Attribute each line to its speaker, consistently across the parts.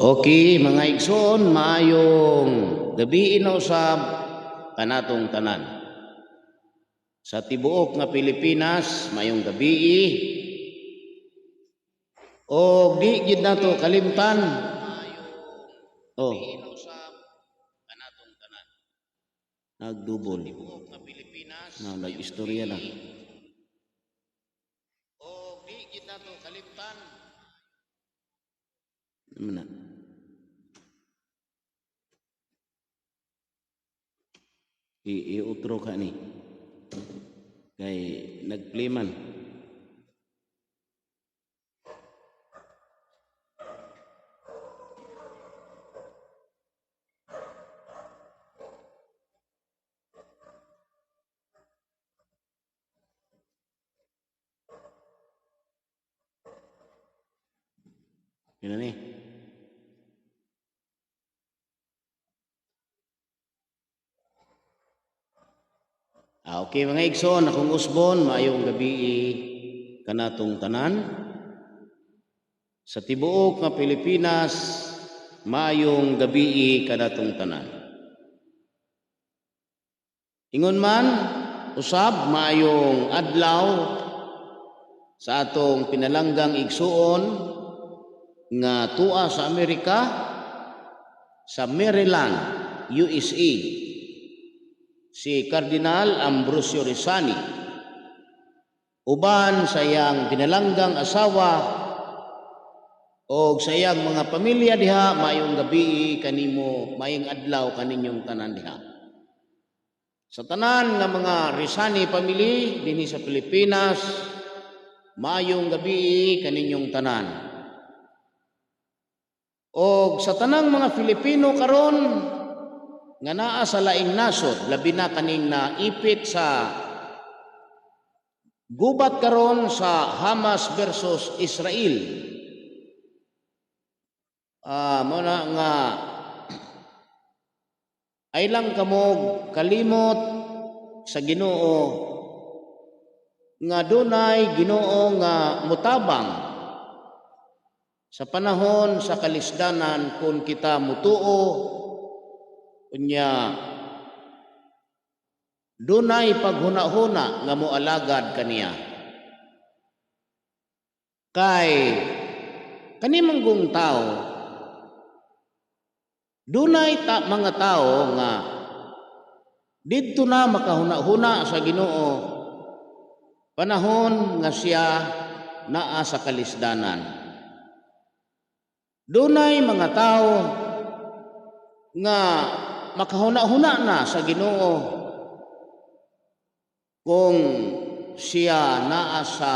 Speaker 1: Okay, mga igsoon, maayong gabi inausab kanatong tanan. Sa tibuok nga Pilipinas, maayong gabi. O di gid nato kalimtan. Oh. Nagdubol. Nag-istorya na. O di gid nato kalimtan. Mana? I-utro ka ni. Kay nagpliman. Yan ni. Okay mga igsoon, akong usbon, maayong gabi kanatong tanan. Sa tibuok nga Pilipinas, maayong gabi kanatong tanan. Ingon man, usab, maayong adlaw sa atong pinalanggang igsuon nga tua sa Amerika, sa Maryland, USA. Si Cardinal Ambrosio Rizani, uban sa iyang pinalanggang asawa o sa iyang mga pamilya diha, maayong gabi kanimo, maayong adlaw kaninyong tanan diha. Sa tanan nga mga Rizani family dinhi sa Pilipinas, maayong gabi kaninyong tanan. O sa tanang mga Filipino karon nga naa sa laing nasod, labi na kaning naipit sa gubat karon sa Hamas versus Israel. Muna nga ay lang kamog kalimot sa Ginoo nga dunay Ginoo nga mutabang sa panahon sa kalisdanan kung kita mutuo unya dunay paghuna-huna nga moalagad kaniya. Kay kanimanggong tao, dunay mga tao nga didto na makahuna-huna sa Ginoo panahon nga siya naa sa kalisdanan. Dunay mga tao nga makahuna-huna na sa Ginoo kung siya naa sa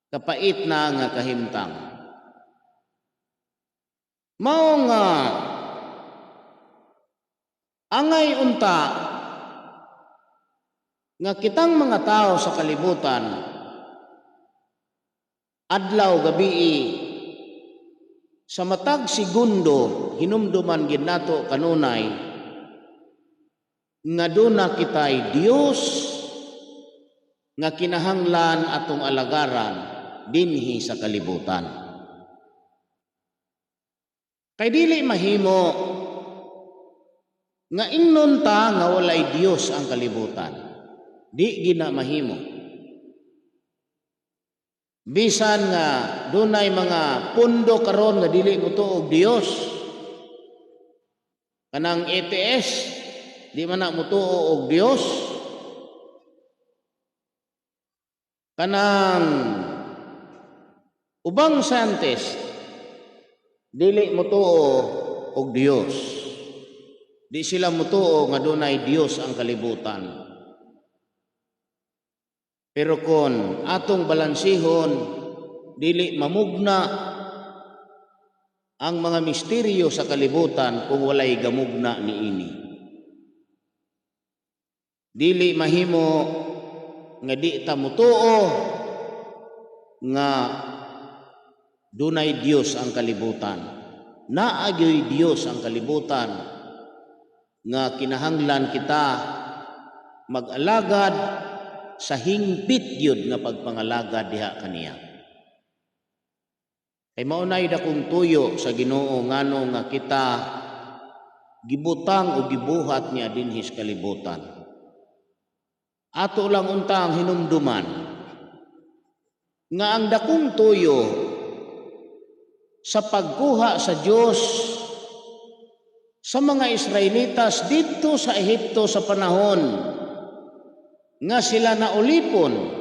Speaker 1: kapait na nga kahimtang. Mao nga angay unta nga kitang mga tao sa kalibutan adlaw gabi sa matag segundo hinumduman gid nato kanunay nga duna kitay Dios nga kinahanglan atong alagaran dinhi sa kalibutan. Kay dili mahimo nga ingnon ta nga walay Dios ang kalibutan. Di gina mahimo. Bisan nga dunay mga pundo karon nga dili mutuo og Dios. Kanang ETS di man na mutuo og Dios. Kanang ubang scientist dili mutuo og Dios. Di sila mutuo nga dunay Dios ang kalibutan. Pero kung atong balansihon, dili mamugna ang mga misteryo sa kalibutan kung walay gamugna niini. Dili mahimo nga di ta mutuo nga dunay Dios ang kalibutan. Naagyoy Dios ang kalibutan nga kinahanglan kita mag-alagad sa hingpit yun nga pagpangalagad diha kaniya. Kay maunay dakong tuyo sa Ginoo ngano nga kita gibutang o gibuhat niya dinhis kalibutan. Ato lang untang hinumduman nga ang dakong tuyo sa pagkuha sa Dios sa mga Israelitas dito sa Ehipto sa panahon nga sila naulipon,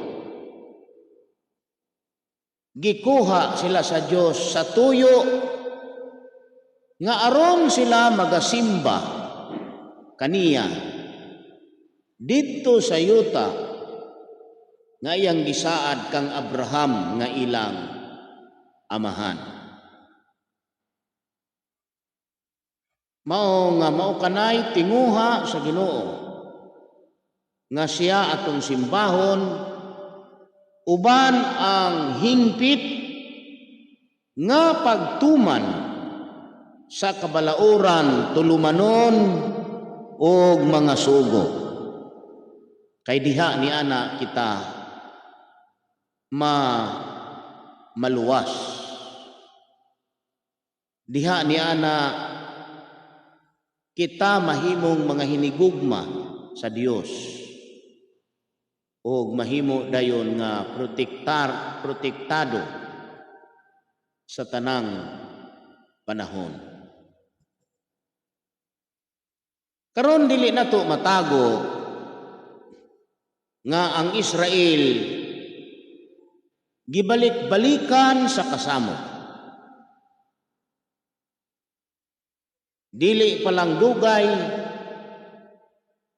Speaker 1: gikuha sila sa Dios sa tuyo nga aron sila magasimba kaniya dito sa yuta nga iyang gisaad kang Abraham nga ilang amahan. Mao kanay tinguha sa Ginoo nga siya atong simbahon uban ang hingpit nga pagtuman sa kabalauran tulumanon og mga sugo. Kay diha ni ana kita maluwas. Diha ni ana kita mahimong mga hinigugma sa Dios. O mahimo dayon nga protektado sa tanang panahon. Karon dili nato matago nga ang Israel gibalik-balikan sa kasamo. Dili palang dugay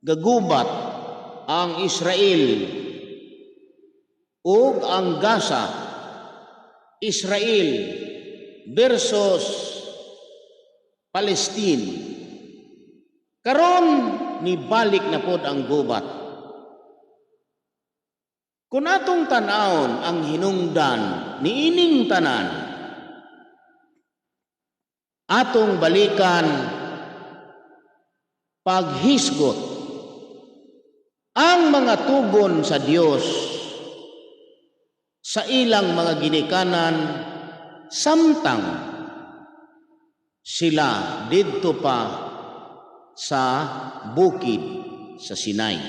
Speaker 1: gagubat ang Israel ug ang Gaza, Israel versus Palestine. Karon nibalik na pod ang gubat. Kung atong tan-awon ang hinungdan niining tanan, atong balikan paghisgot ang mga tugon sa Dios sa ilang mga ginikanan samtang sila didto pa sa bukid sa Sinai.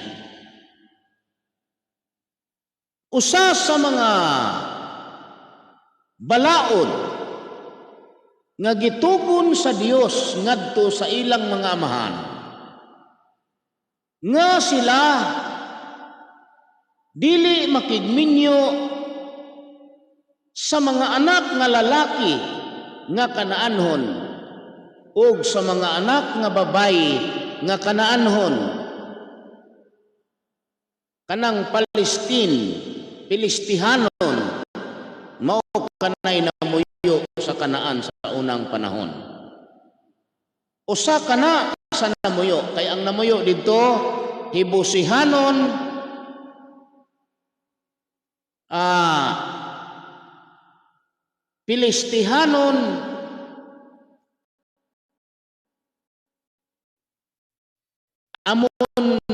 Speaker 1: Usa sa mga balaod nga gitugon sa Dios ngadto sa ilang mga amahan nga sila dili makigminyo sa mga anak nga lalaki nga kanaanhon ug sa mga anak nga babayi nga kanaanhon kanang Pilistihanon mao kanay namuyo sa Kanaan sa unang panahon. Usa kana sa namuyo kay ang namuyo didto Hibusihanon, Pilistihanon, Amonhanon,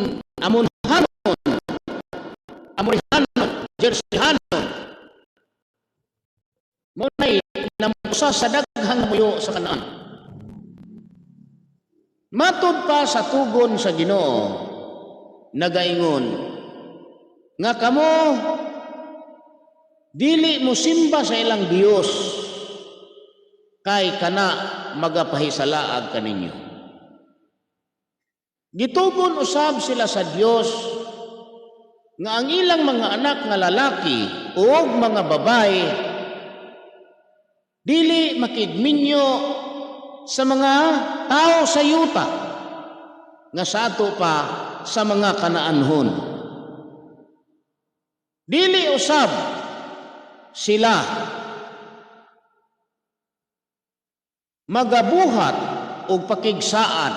Speaker 1: Amorihanon, Jersihanon. Munay namusa sa daghang namuyo sa Kanaan. Matud pa sa tugon sa Ginoo nagaingon nga kamo dili mo simba sa ilang Dios kay kana magapahisalaag kaninyo. Gitugon usab sila sa Dios nga ang ilang mga anak nga lalaki o mga babae dili makigminyo sa mga tao sa yuta nga sato pa sa mga kanaanhon. Dili usab sila magabuhat og pakigsaan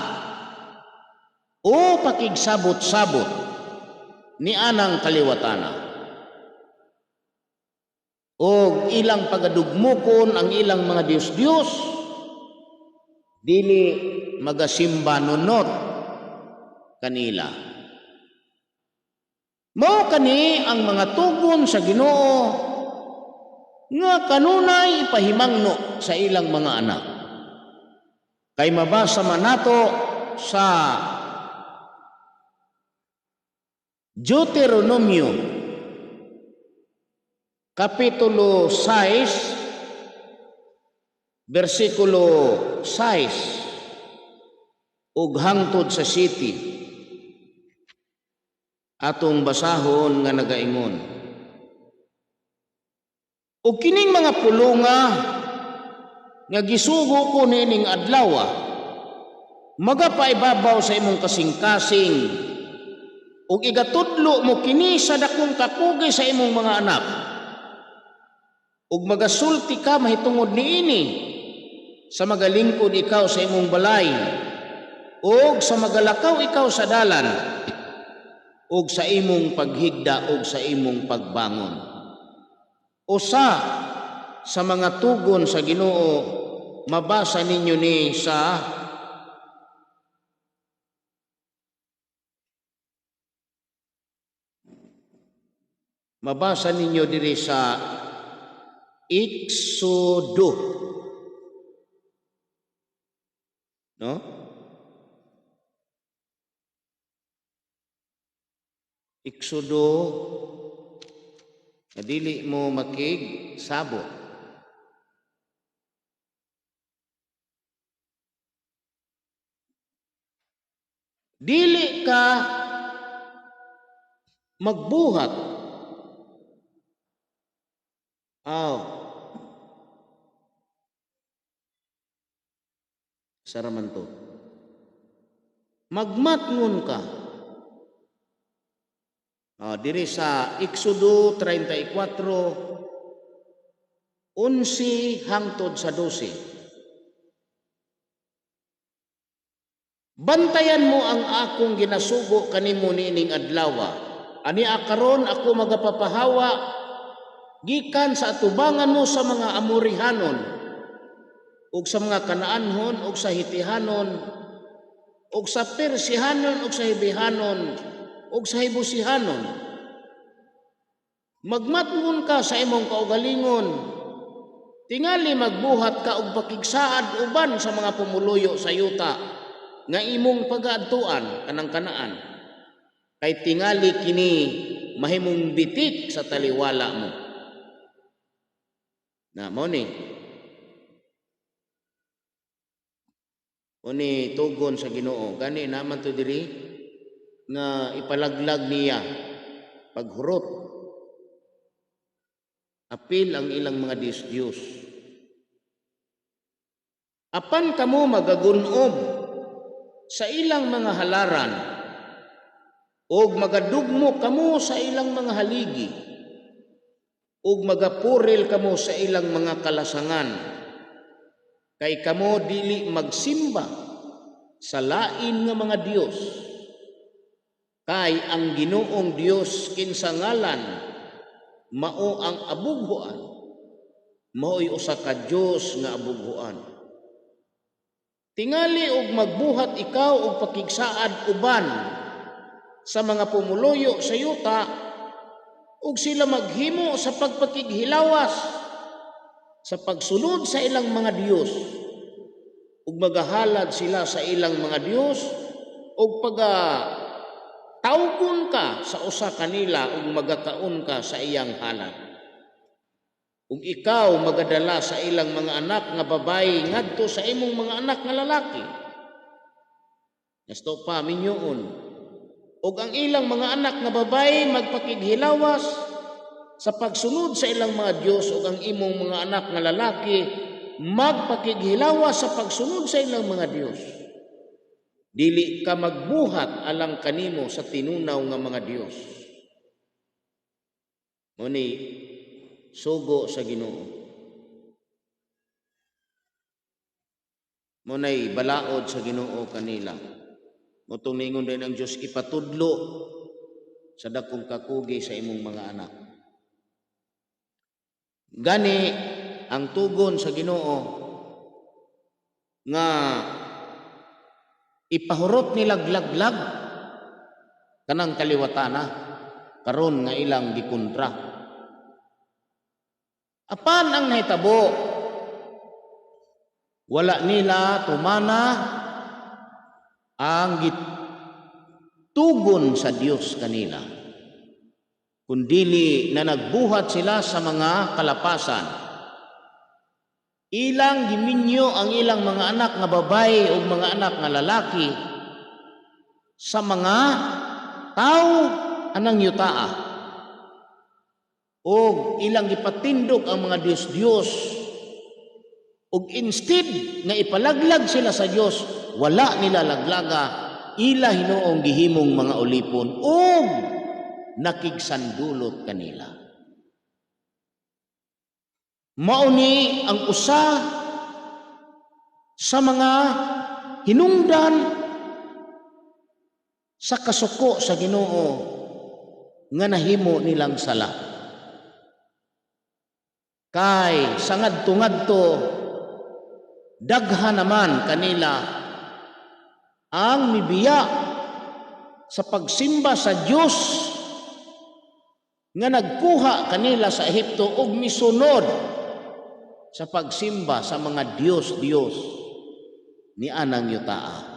Speaker 1: o pakigsabot-sabot ni anang kaliwatana o ilang pagadugmukon ang ilang mga Diyos-Diyos, dili magasimba nunot kanila. Mao kani ang mga tugon sa Ginoo nga kanunay ipahimangno sa ilang mga anak. Kay mabasa man nato sa Deuteronomio Kapitulo 6, versikulo 6, ug hangtod sa 7, atong basahon nga nagaingon. Ug kining mga pulonga nga gisugo ko nining adlaw, magapaibabaw sa imong kasing-kasing, ug igatudlo mo kini sa dakong kapugi sa imong mga anak. Ug magasulti ka mahitungod niini sa magalingkod ikaw sa imong balay, ug sa magalakaw ikaw sa dalan, ug sa imong paghigda ug sa imong pagbangon. Usa sa mga tugon sa Ginoo, mabasa ninyo ni sa diri sa Exodo, no? Exodo, dili mo makig sabot. Dili ka magbuhat. Saraman to. Magmatngon ka. Diri sa Exodo 34, 11 hangtod sa 12. Bantayan mo ang akong ginasugo kanimo niining adlaw. Ani akaron ako magapapahawa gikan sa atubangan mo sa mga Amorihanon, ug sa mga Kanaanhon, ug sa Hitihanon, ug sa Persihanon, ug sa Hibihanon, ug sa Hibusihanon. Magmatngon ka sa imong kaugalingon, tingali magbuhat ka og pakigsaad uban sa mga pumuluyo sa yuta nga imong pagaadtuan kanang Kanaan, kay tingali kini mahimong bitik sa taliwala mo. Na mo ni tugon sa Ginoo, gani naman to diri nga ipalaglag niya paghurot, apil ang ilang mga Diyos. Apan kamo magagunob sa ilang mga halaran, ug magadugmo kamo sa ilang mga haligi, ug magapuril kamo sa ilang mga kalasangan, kay kamo dili magsimba sa lain nga mga Dios. Kay ang Ginoong Dios kinsa ngalan mao ang abughuan, mao'y usa ka Dios nga abughuan. Tingali og magbuhat ikaw og pakigsaad uban sa mga pumuluyo sa yuta, ug sila maghimo sa pagpakighilawas sa pagsunod sa ilang mga Dios, ug magahalad sila sa ilang mga Dios, ug tawgon ka sa usa kanila ug magakaon ka sa iyang halad. Ug ikaw magadala sa ilang mga anak nga babayi ngadto sa imong mga anak nga lalaki. Nasto pa minyoon. Ug ang ilang mga anak nga babayi magpakighilawas sa pagsunod sa ilang mga Dios, ug ang imong mga anak nga lalaki magpakighilawas sa pagsunod sa ilang mga Dios. Dili ka magbuhat alang kanimo sa tinunaw nga mga Dios. Muni sugo sa Ginoo. Munay balaod sa Ginoo kanila. Motong ningon din ang Dios, ipatudlo sa dakong kakugi sa imong mga anak. Gani ang tugon sa Ginoo nga ipahurot nila laglag kanang kaliwatana karon nga ilang gikontra. Apan ang nahitabo, wala nila tumana ang gitugon sa Dios kanila, kundili na nagbuhat sila sa mga kalapasan. Ilang giminyo ang ilang mga anak nga babae o mga anak nga lalaki sa mga tao anang yutaa, o ilang gipatindog ang mga Diyos-Diyos, o instead nga ipalaglag sila sa Diyos, wala nila laglaga, ila hinuong gihimong mga ulipon o nakigsandulot kanila. Mauni ang usa sa mga hinungdan sa kasuko sa Ginoo nga nahimo nilang sala. Kay sa ngadto-ngadto daghan naman kanila ang mibiya sa pagsimba sa Dios nga nagkuha kanila sa Ehipto ug misunod sa pagsimba sa mga Diyos ni anang yutaa.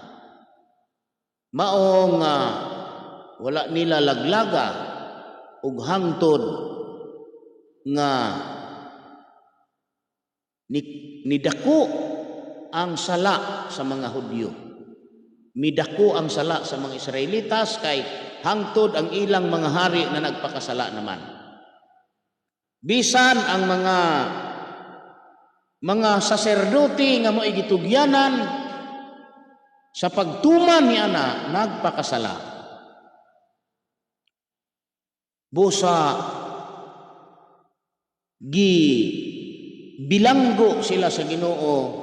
Speaker 1: Mao nga wala nila laglaga ug hangtod nga nidako ang sala sa mga Hudyo. Midako ang sala sa mga Israelitas kay hangtod ang ilang mga hari na nagpakasala naman. Bisan ang mga saserdote nga mo'y gitugyanan sa pagtuman ni ana nagpakasala. Busa bilanggo sila sa Ginoo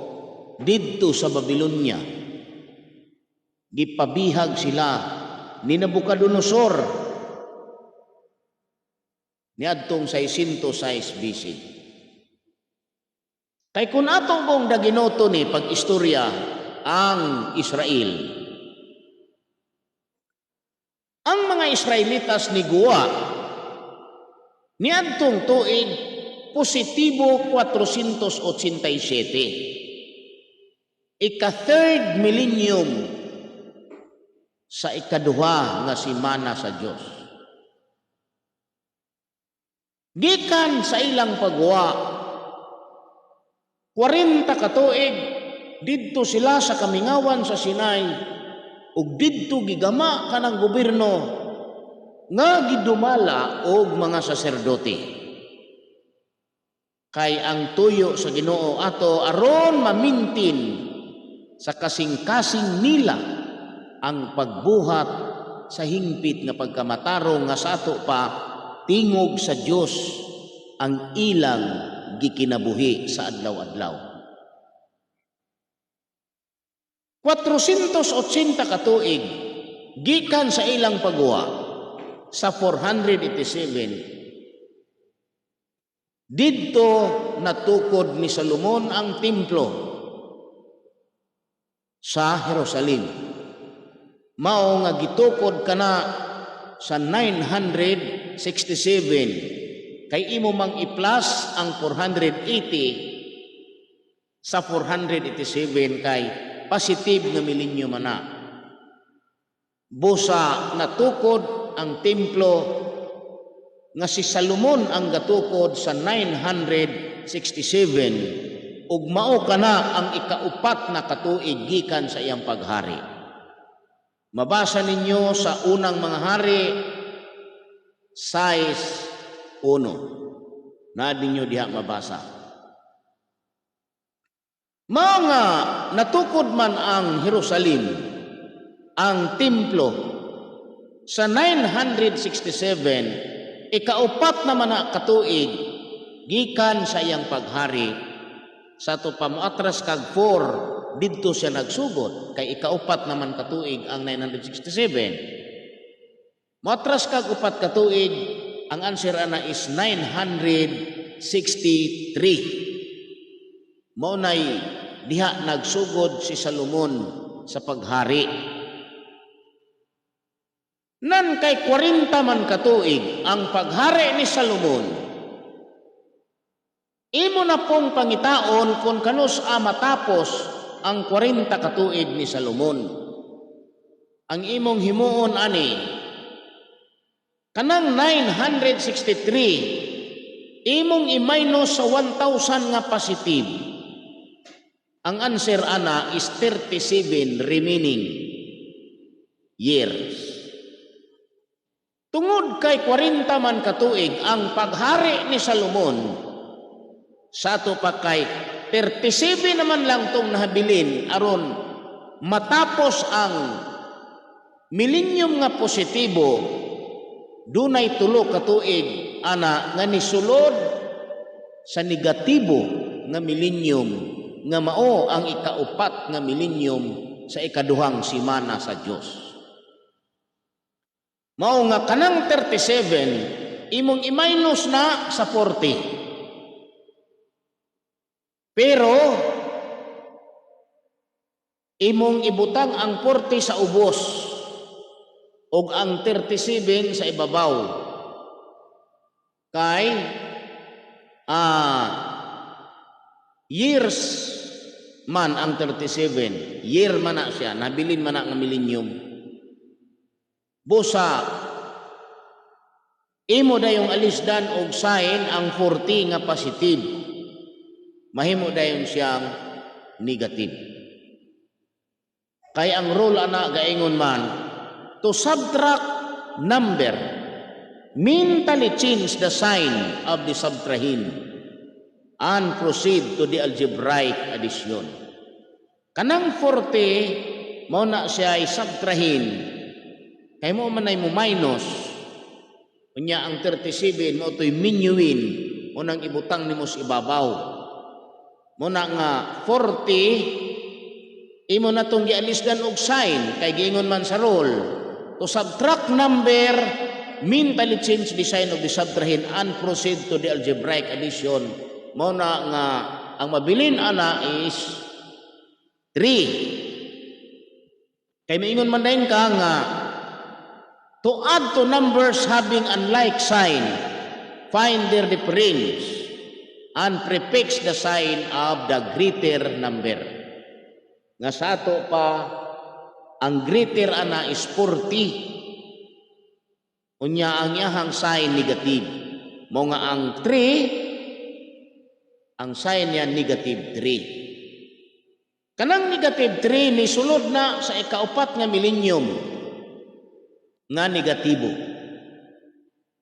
Speaker 1: didto sa Babilonia. Gipabihag sila ni Nabucodonosor niadtong 606 BC. Kay kung atong kong daginoto ni pag-istorya ang Israel, ang mga Israelitas ni Guwa niadtong tuig positibo 487, ika-third millennium sa ikaduha nga simana sa Dios. Gikan sa ilang pagguwa 40 ka tuig didto sila sa kamingawan sa Sinai ug didto gigama kanang gobyerno nga gidumala og mga saserdote. Kay ang tuyo sa Ginoo ato aron mamintin sa kasing-kasing nila ang pagbuhat sa hingpit nga pagkamatarong nga sa ato pa tingog sa Dios ang ilang gikinabuhi sa adlaw-adlaw. 480 ka tuig gikan sa ilang pagguwa sa 487 didto natukod ni Salomon ang templo sa Jerusalem. Mao nga gitukod kana sa 967 kay imo mang i-plus ang 480 sa 487 kay positive nga milenyo man na. Busa natukod ang templo nga si Salomon ang gatukod sa 967 ug mao kana ang ikaupat na katuig gikan sa iyang paghari. Mabasa ninyo sa unang mga hari 6:1. Na ninyo diha mabasa. Mao nga natukod man ang Jerusalem, ang templo sa 967, ikaupat naman na katuig gikan sa iyang paghari. Sa to pamuatras kag 4 didto siya nagsugod kay ikaupat naman katuig ang 967. Muatras kag upat katuig, ang answer ana is 963. Maunay diha nagsugod si Salomon sa paghari. Nan kay 40 man katuig ang paghari ni Salomon, Imo na pong pangitaon kung kanus matapos ang 40 katuig ni Salomon. Ang imong himuon ani, kanang 963, imong i-minus sa 1,000 nga positive. Ang answer ana is 37 remaining years. Tungod kay 40 man katuig ang paghari ni Salomon, sa ato pa kay 37 naman lang tong nahabilin aron matapos ang millennium nga positibo, dunay 3 katuig ana nga nisulod sa negatibo nga millennium nga mao ang ika-4 nga millennium sa ikaduhang simana sa Dios. Mao nga kanang 37 imong i-minus na sa 40. Pero imong ibutang ang 40 sa ubos ug ang 37 sa ibabaw. Kay years man ang 37, year man na siya, nabilin man na nga millennium. Busa imo dayong alisdan og sign ang 40 nga positive. Mahimo dayon siyang negative. Kay ang rule ana gaingon man, to subtract number mentally change the sign of the subtrahend and proceed to the algebraic addition. Kanang 40 mao na siya ay subtrahend, kay mo man ay mo minus, unya ang 37 mo to'y minuin, unang ibutang nimo sa ibabaw. Muna nga 40 imo na tong gialisdan og sign, kay giingon man sa rule, to subtract number mentally change the sign of the subtrahend and proceed to the algebraic addition. Muna nga ang mabilin ana is 3. Kay maingon man dayon ka nga to add to numbers having unlike sign, find their difference and prefix the sign of the greater number. Nga sa ato pa, ang greater ana is 40. Unya ang iyahang sign negative. Mo nga ang 3, ang sign niya negative 3. Kanang negative 3 ni sulod na sa ika-4 nga millennium nga negatibo.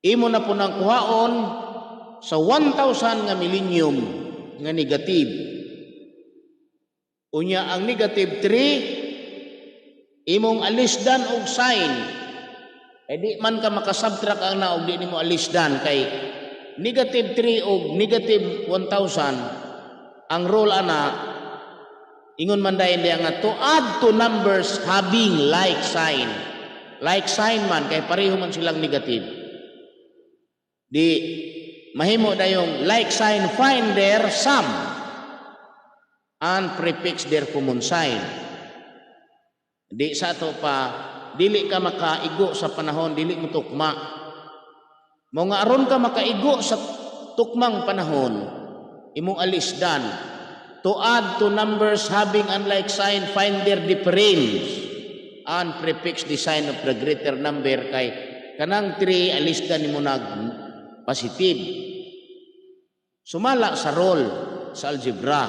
Speaker 1: Imo na po nang kuhaon sa 1,000 nga millennium nga negative. Unya ang negative 3 imong alisdan og sign. Di man ka makasubtract ang na og di nimo alisdan, kay negative 3 og negative 1,000 ang rule ana ingon man dayon diya nga to add to numbers having like sign. Like sign man kay pareho man silang negative. Di mahimo dayong like sign, find their sum and prefix their common sign. Di sa to pa, dili ka makaigo sa panahon, dili mo tukma. Mo nga aron ka makaigo sa tukmang panahon, imong alisdan, to add to numbers having unlike sign, find their difference and prefix the sign of the greater number. Kay kanang 3 alisdan nimo nag positive. Sumala sa rule sa algebra,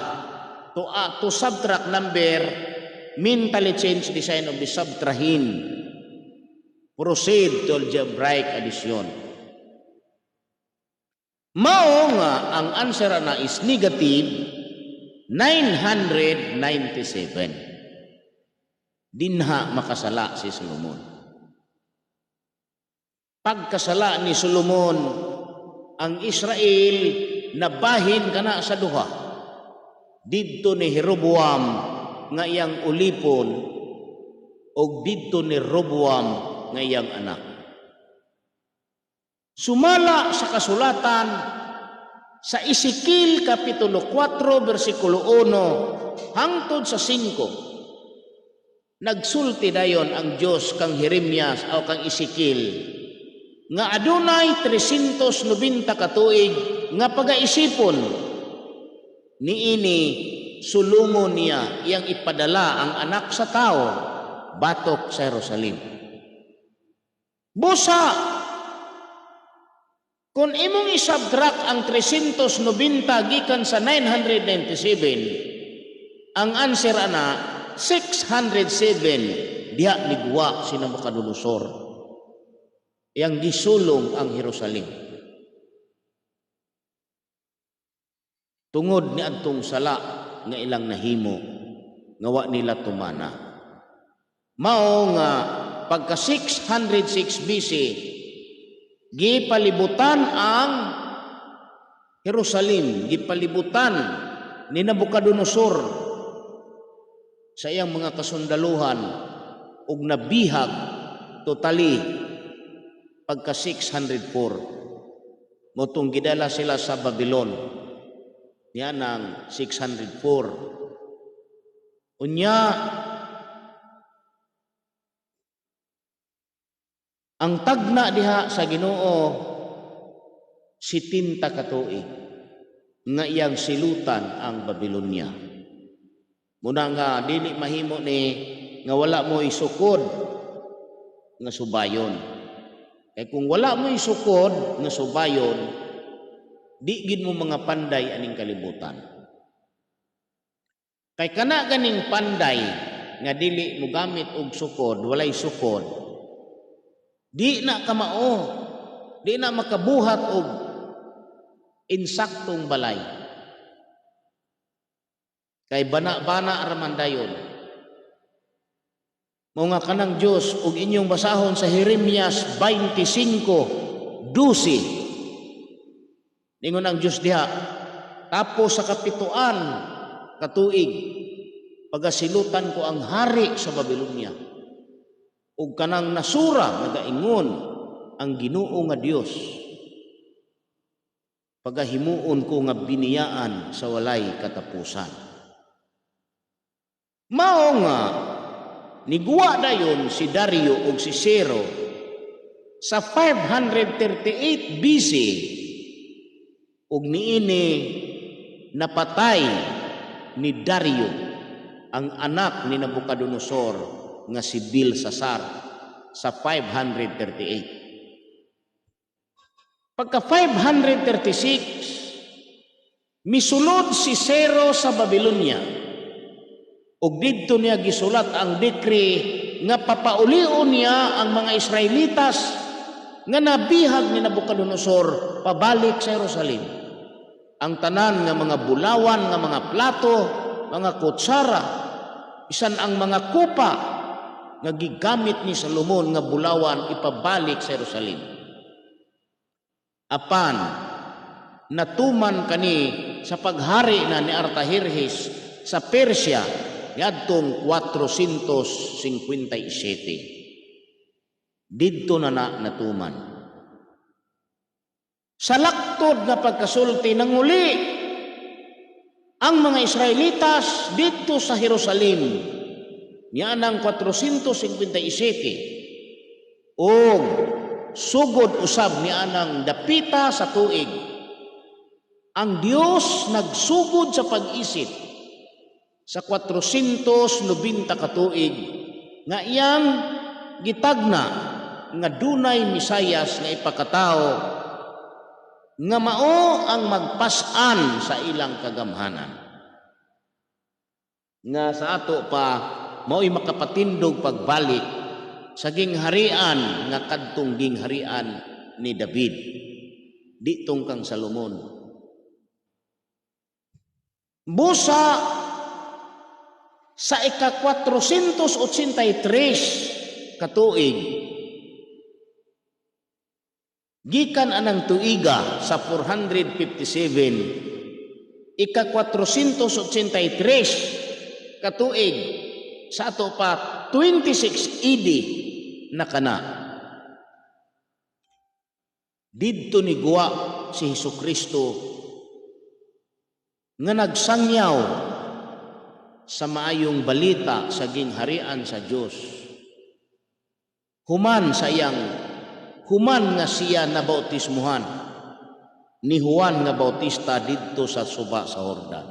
Speaker 1: to subtract number mentally change the sign of the subtrahend, proceed to algebraic addition. Mao nga ang answer na is negative 997. Dinha makasala si Solomon. Pagkasala ni Solomon, ang Israel nabahin kana sa duha. Didto ni Jeroboam nga iyang ulipon o didto ni Roboam nga iyang anak. Sumala sa kasulatan sa Ezekiel Kapitulo 4, versikulo 1 hangtod sa 5, nagsulti dayon ang Dios kang Jeremias o kang Ezekiel nga adunay 390 katuig nga pagaisipon niini sulungon niya iyang ipadala ang anak sa tao batok sa Jerusalem. Busa, kung imong isubtract ang 390 gikan sa 997, ang answer ana 607 diha niguwa si Nabucodonosor. Yang gisulong ang Jerusalem. Tungod ni adtong sala nga ilang nahimo nga wa nila tumana. Mao nga pagka 606 BC gipalibutan ang Jerusalem, gipalibutan ni Nabucodonosor sa iyang mga kasundaluhan ug nabihag totally pagka 604. Motong gidala sila sa Babylon. Yan ang 604. Unya, ang tagna diha sa Ginoo 70 ka tuig nga iyang silutan ang Babylonia. Muna nga dili mahimo ni nga wala mo isukod nga subayon. Kaya kung wala mo isukod nga subayon, di gid mo mga panday aning kalibutan. Kay kana ganing panday nga dili mo gamit og sukod, walay sukod, di na kamao, di na makabuhat og insaktong balay. Kay bana-bana raman dayon. Mga kanang Diyos ug inyong basahon sa Jeremias 25:12. Ningon ang Diyos diha, tapos sa kapituan katuig pagasilutan ko ang hari sa Babylonia ug kanang nasura nagaingon ang Ginoo nga Dios pagahimuon ko nga biniyaan sa walay katapusan. Mao nga niguwa dayon si Dario ug si Ciro sa 538 BC ug niini napatay ni Dario ang anak ni Nabucodonosor nga si Belsasar sa 538. Pagka 536 misulod si Ciro sa Babylonia ug didto niya gisulat ang decree nga papaulion niya ang mga Israelitas nga nabihag ni Nabucodonosor pabalik sa Jerusalem. Ang tanan nga mga bulawan, nga mga plato, mga kutsara, isan ang mga kupa nga gigamit ni Solomon nga bulawan ipabalik sa Jerusalem. Apan natuman kani sa paghari na ni Artajerjes sa Persia niadtong 457. Didto na natuman. Sa laktod na pagkasulti nanguli ang mga Israelitas dito sa Jerusalem niyan ang 457 og sugod usab niyan ang dapita sa tuig. Ang Dios nagsugod sa pag-isip sa 490 ka tuig nga iyang gitagna nga dunay Misayas nga ipakatao nga mao ang magpas-an sa ilang kagamhanan. Nga sa ato pa mao'y makapatindog pagbalik sa gingharian nga kadtong gingharian ni David ditong kang Salomon. Busa sa ika-483 katuig gikan anang tuiga sa 457 ika-483 katuig sa ato pa 26 AD na kana didto ni guwa si Hesukristo nga nagsangyaw sa maayong balita sa gingharian sa Dios human nga siya nabautismuhan ni Juan nga Bautista didto sa suba sa Jordan.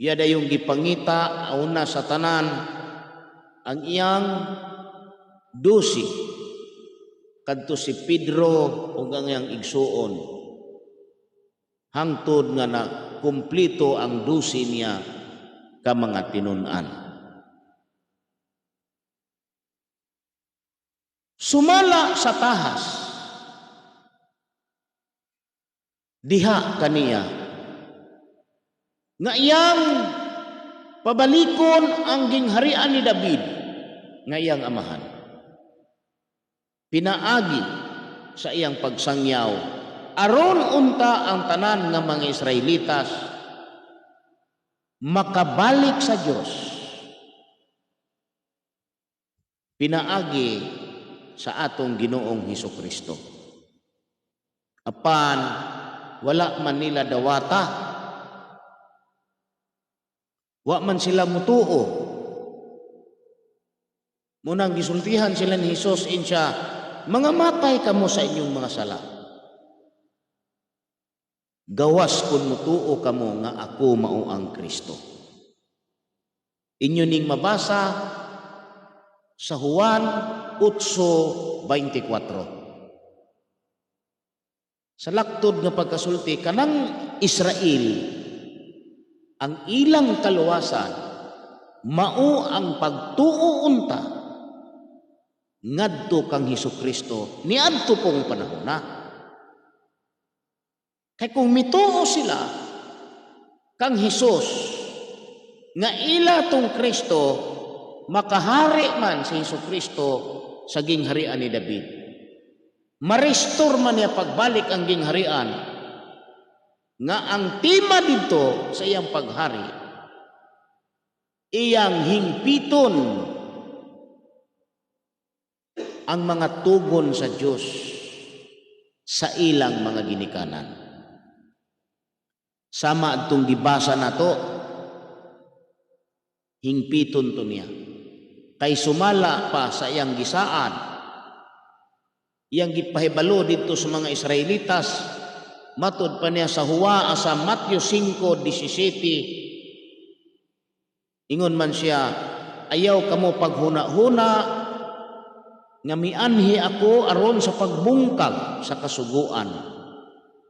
Speaker 1: Iya dayong gipangita una sa tanan ang iyang dusi kadto si Pedro ug ang iyang igsuon hangtod nga na kumplito ang dusi niya ka mga tinun-an. Sumala sa tahas diha kaniya nga iyang pabalikon ang gingharian ni David nga iyang amahan. Pinaagi sa iyang pagsangyaw aron unta ang tanan nga mga Israelitas makabalik sa Dios. Pinaagi sa atong Ginoong Hesukristo. Apan wala man nila dawata, wa man sila mutuo. Munang gisultihan sila ni Hesus insya, mga matay kamo sa inyong mga sala. Gawas kun mutuo kamo nga ako mao ang Kristo. Inyo ning mabasa sa Juan 8:24. Sa laktod nga pagkasulti kanang Israel ang ilang kaluwasan mao ang pagtuo unta ngadto kang Hesukristo niadto pong panahon na. Kay kung mituo sila kang Hesus nga ila tong Kristo makahari man si Hesukristo sa gingharian ni David. Ma-restore man niya pagbalik ang gingharian nga ang tema dito sa iyang paghari iyang hingpiton ang mga tugon sa Dios sa ilang mga ginikanan. Sama adtong gibasa nato, hingpiton to niya. Kay sumala pa sa iyang gisaan, iyang gipahibalo dito sa mga Israelitas, matod pa niya sa Huwa sa Matthew 5:17, ingon man siya, ayaw kamo paghuna-huna nga mianhi ako aron sa pagbungkag sa kasuguan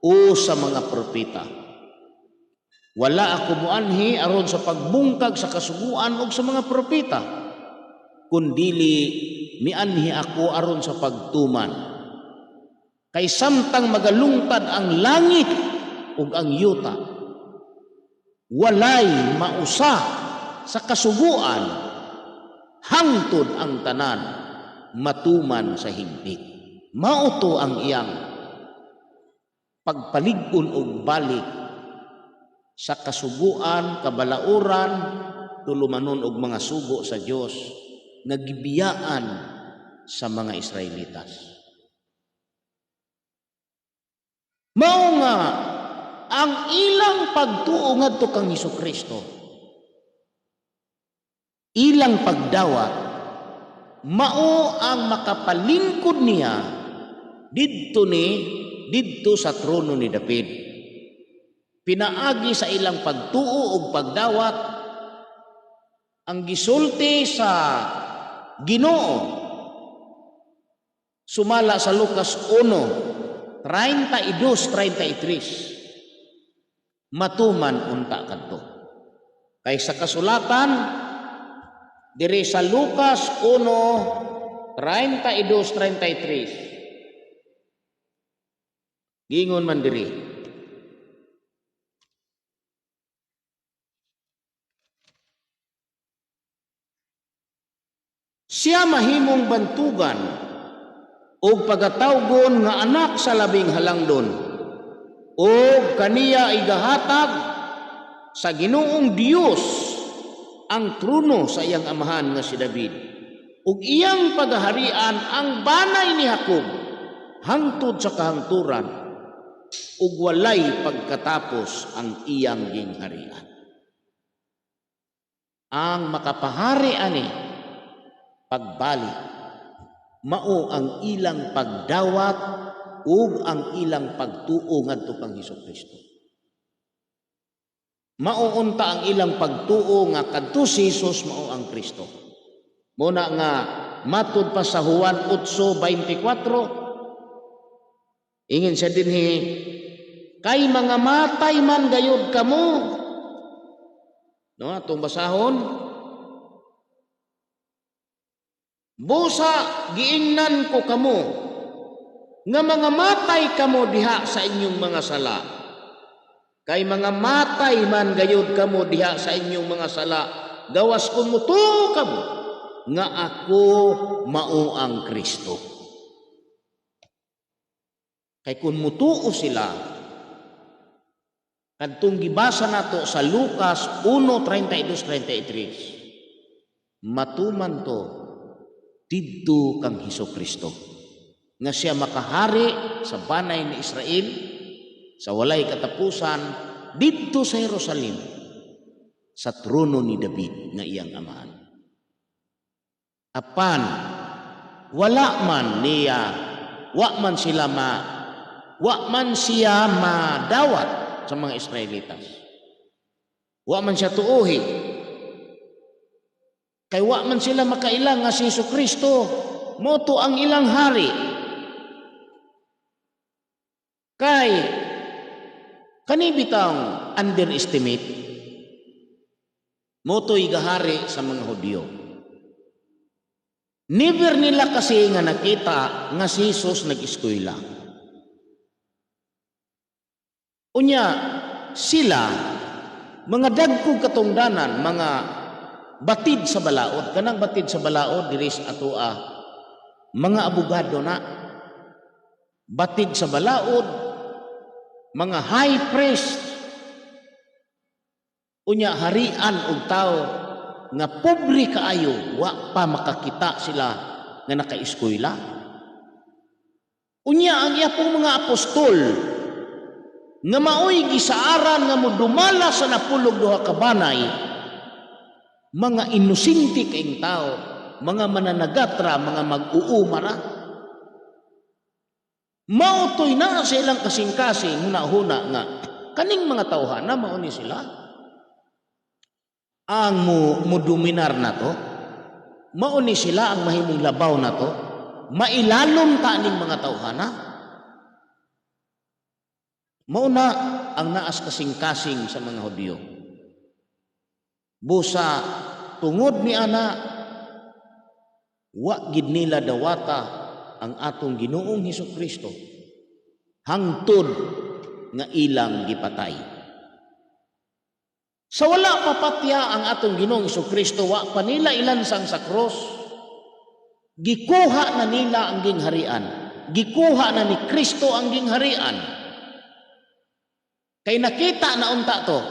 Speaker 1: o sa mga propeta. Wala ako muanhi aron sa pagbungkag sa kasuguan o sa mga propeta, kundili mianhi ako aron sa pagtuman. Kay samtang magalungtad ang langit ug ang yuta, walay mausa sa kasuguan hangtod ang tanan matuman sa higdi. Mauto ang iyang pagpalig-on og balik sa kasuguan, kabalauran, tulumanon og mga sugo sa Dios nga gibiyaan sa mga Israelitas. Mao nga ang ilang pagtuo ngadto kang Hesukristo, ilang pagdawat, mao ang makapalingkod niya didto sa trono ni David. Pinaagi sa ilang pagtuo ug pagdawat ang gisulti sa Ginoo sumala sa Lucas 1:32-33. Matuman unta kadto. Kay sa kasulatan diri sa Lucas 1:32-33. Gingon man diri, siya mahimong bantugan o pagatawgon nga anak sa labing halangdon o kaniya igahatag sa Ginoong Dios ang trono sa iyang amahan nga si David ug iyang paghaharian ang banay ni Jacob hangtod sa kahangturan ug walay pagkatapos ang iyang gingharian. Ang makapahari ani pagbalik mao ang ilang pagdawat ug ang ilang pagtuo ngadto kang Hesukristo. mauunta ang ilang pagtuo nga kadto si Jesus mao ang Kristo. Muna nga matud pa sa Juan 8:24, ingin siya dinhi, kay mga matay man gayud kamo. No, atong basahon. Busa giingnan ko kamo nga mga matay kamo diha sa inyong mga sala. Kay mga matay man gayud kamo diha sa inyong mga sala, gawas kun mutuo kamo nga ako mao ang Kristo. Kay kun mutuo sila, kadtong gibasa nato sa Lucas 1:32-33, matuman to didto kang Hesukristo nga siya makahari sa banay ni Israel sa walay katapusan didto sa Jerusalem sa trono ni David nga iyang amahan. Apan wala man siya madawat sa mga Israelitas. Wa man siya tuuhi. Kay wa man sila makailang nga si Jesucristo moto ang ilang hari. Kay kani bitang underestimate moto igahari sa mga Hudyo. Never nila kasi nga nakita nga si Jesus nag-eskwela. Unya sila mga dagkog katungdanan, mga batid sa balaod, kanang batid sa balaod diri sa atoa mga abogado na, batid sa balaod mga high priest, unya harian og tao nga pobre kaayo, wa pa makakita sila nga nakaeskwela. Unya ang iyapong mga apostol nga maoy gisaaran nga modumala sa napulog duha ka banay, mga inusinti kaing tao, mga mananagatra, mga mag-uumara. Mautoy na sa ilang kasing-kasing huna-huna nga kaning mga tawhana mao ni sila ang muduminar na to, mao ni sila ang mahimong labaw na to, mailalom ta ning mga tawhana. Mao na ang naas kasing-kasing sa mga Hudyo. Busa tungod ni ana wa gid nila dawata ang atong Ginoong Hesukristo hangtod nga ilang gipatay. Sa wala papatya ang atong Ginoong Hesukristo, wa pa nila ilansang sa cross. Gikuha na nila ang gingharian. Gikuha na ni Kristo ang gingharian. Kay nakita na unta to.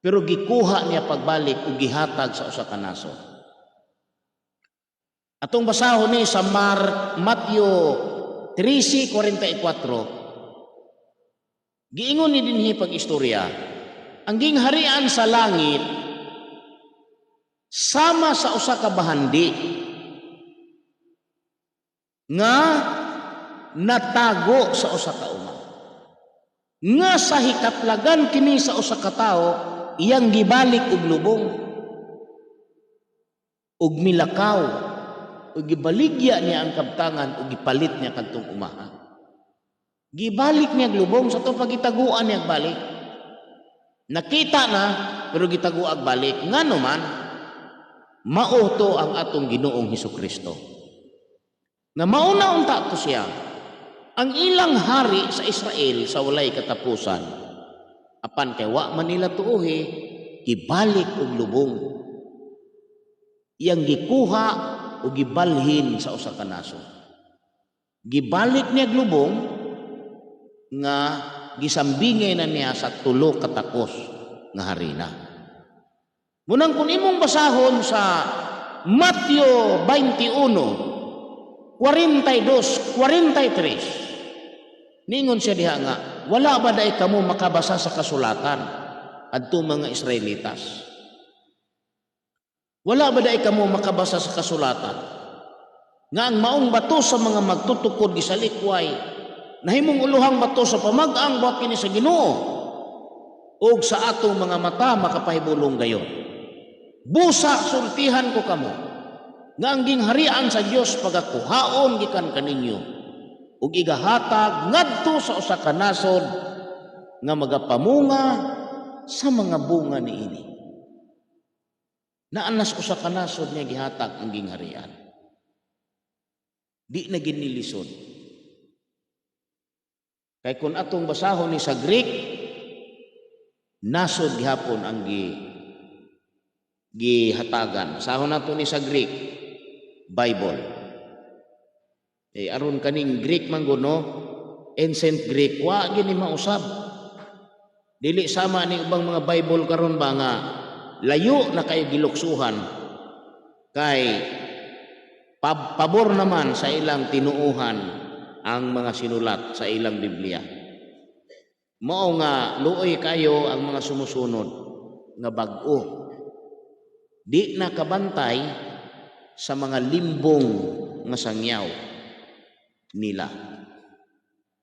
Speaker 1: Pero gikuha niya pagbalik o gihatag sa usa ka naso. Atong basahon ni sa Matthew 13:44. Giingon ni dinhi pag-istorya, ang gingharian sa langit sama sa usa ka bahandi nga natago sa usa ka uma. Nga sa hikaplagan kini sa usa ka tawo, iyang gibalik og lubong og milakaw og gibaligya niya ang kabtangan og gipalit niya kadtong umaha. Gibalik niya lubong sa to pagitaguan niya balik. Nakita na pero gitaguag balik. Ngano man mao to ang atong Ginoong Hesukristo. Na mauna unta to siya ang ilang hari sa Israel sa walay katapusan. Apan kay wa man nila tuohi, ibalik og lubong. Iyang gikuha o gibalhin sa usa ka naso. Gibalik niya lubong nga gisambingay na niya sa tulo ka takos nga harina. Munang kun imong basahon sa Matthew 21:42-43, ningon siya diha nga, wala ba day kamo makabasa sa kasulatan adto mga Israelitas? Wala ba day kamo makabasa sa kasulatan nga ang maong bato sa mga magtutukod gisalikway nahimong uluhang bato sa pamag-ang buhat kini sa Ginoo? ug sa atong mga mata makapahibulong gayon. Busa sultihan ko kamo nga ang gingharian sa Dios pagakuhaon gikan kaninyo ug igahatag ngadto sa usa ka nasod nga magapamunga sa mga bunga niini. Naanas usa ka nasod nga gihatag ang gingharian. Di na ginilisod. Kay kung atong basahon ni sa Greek, nasod gihapon ang gihatagan. Basahon nato ni sa Greek, Bible. Aron kaning Greek man no, ancient Greek, wa gini mausab. Dili sama ni ubang mga Bible karon ba nga layo na kay giluksuhan kay pabor naman sa ilang tinuuhan ang mga sinulat sa ilang Biblia. Mao nga luoy kayo ang mga sumusunod nga bag-o. Di na kabantay sa mga limbong nga sangyaw nila.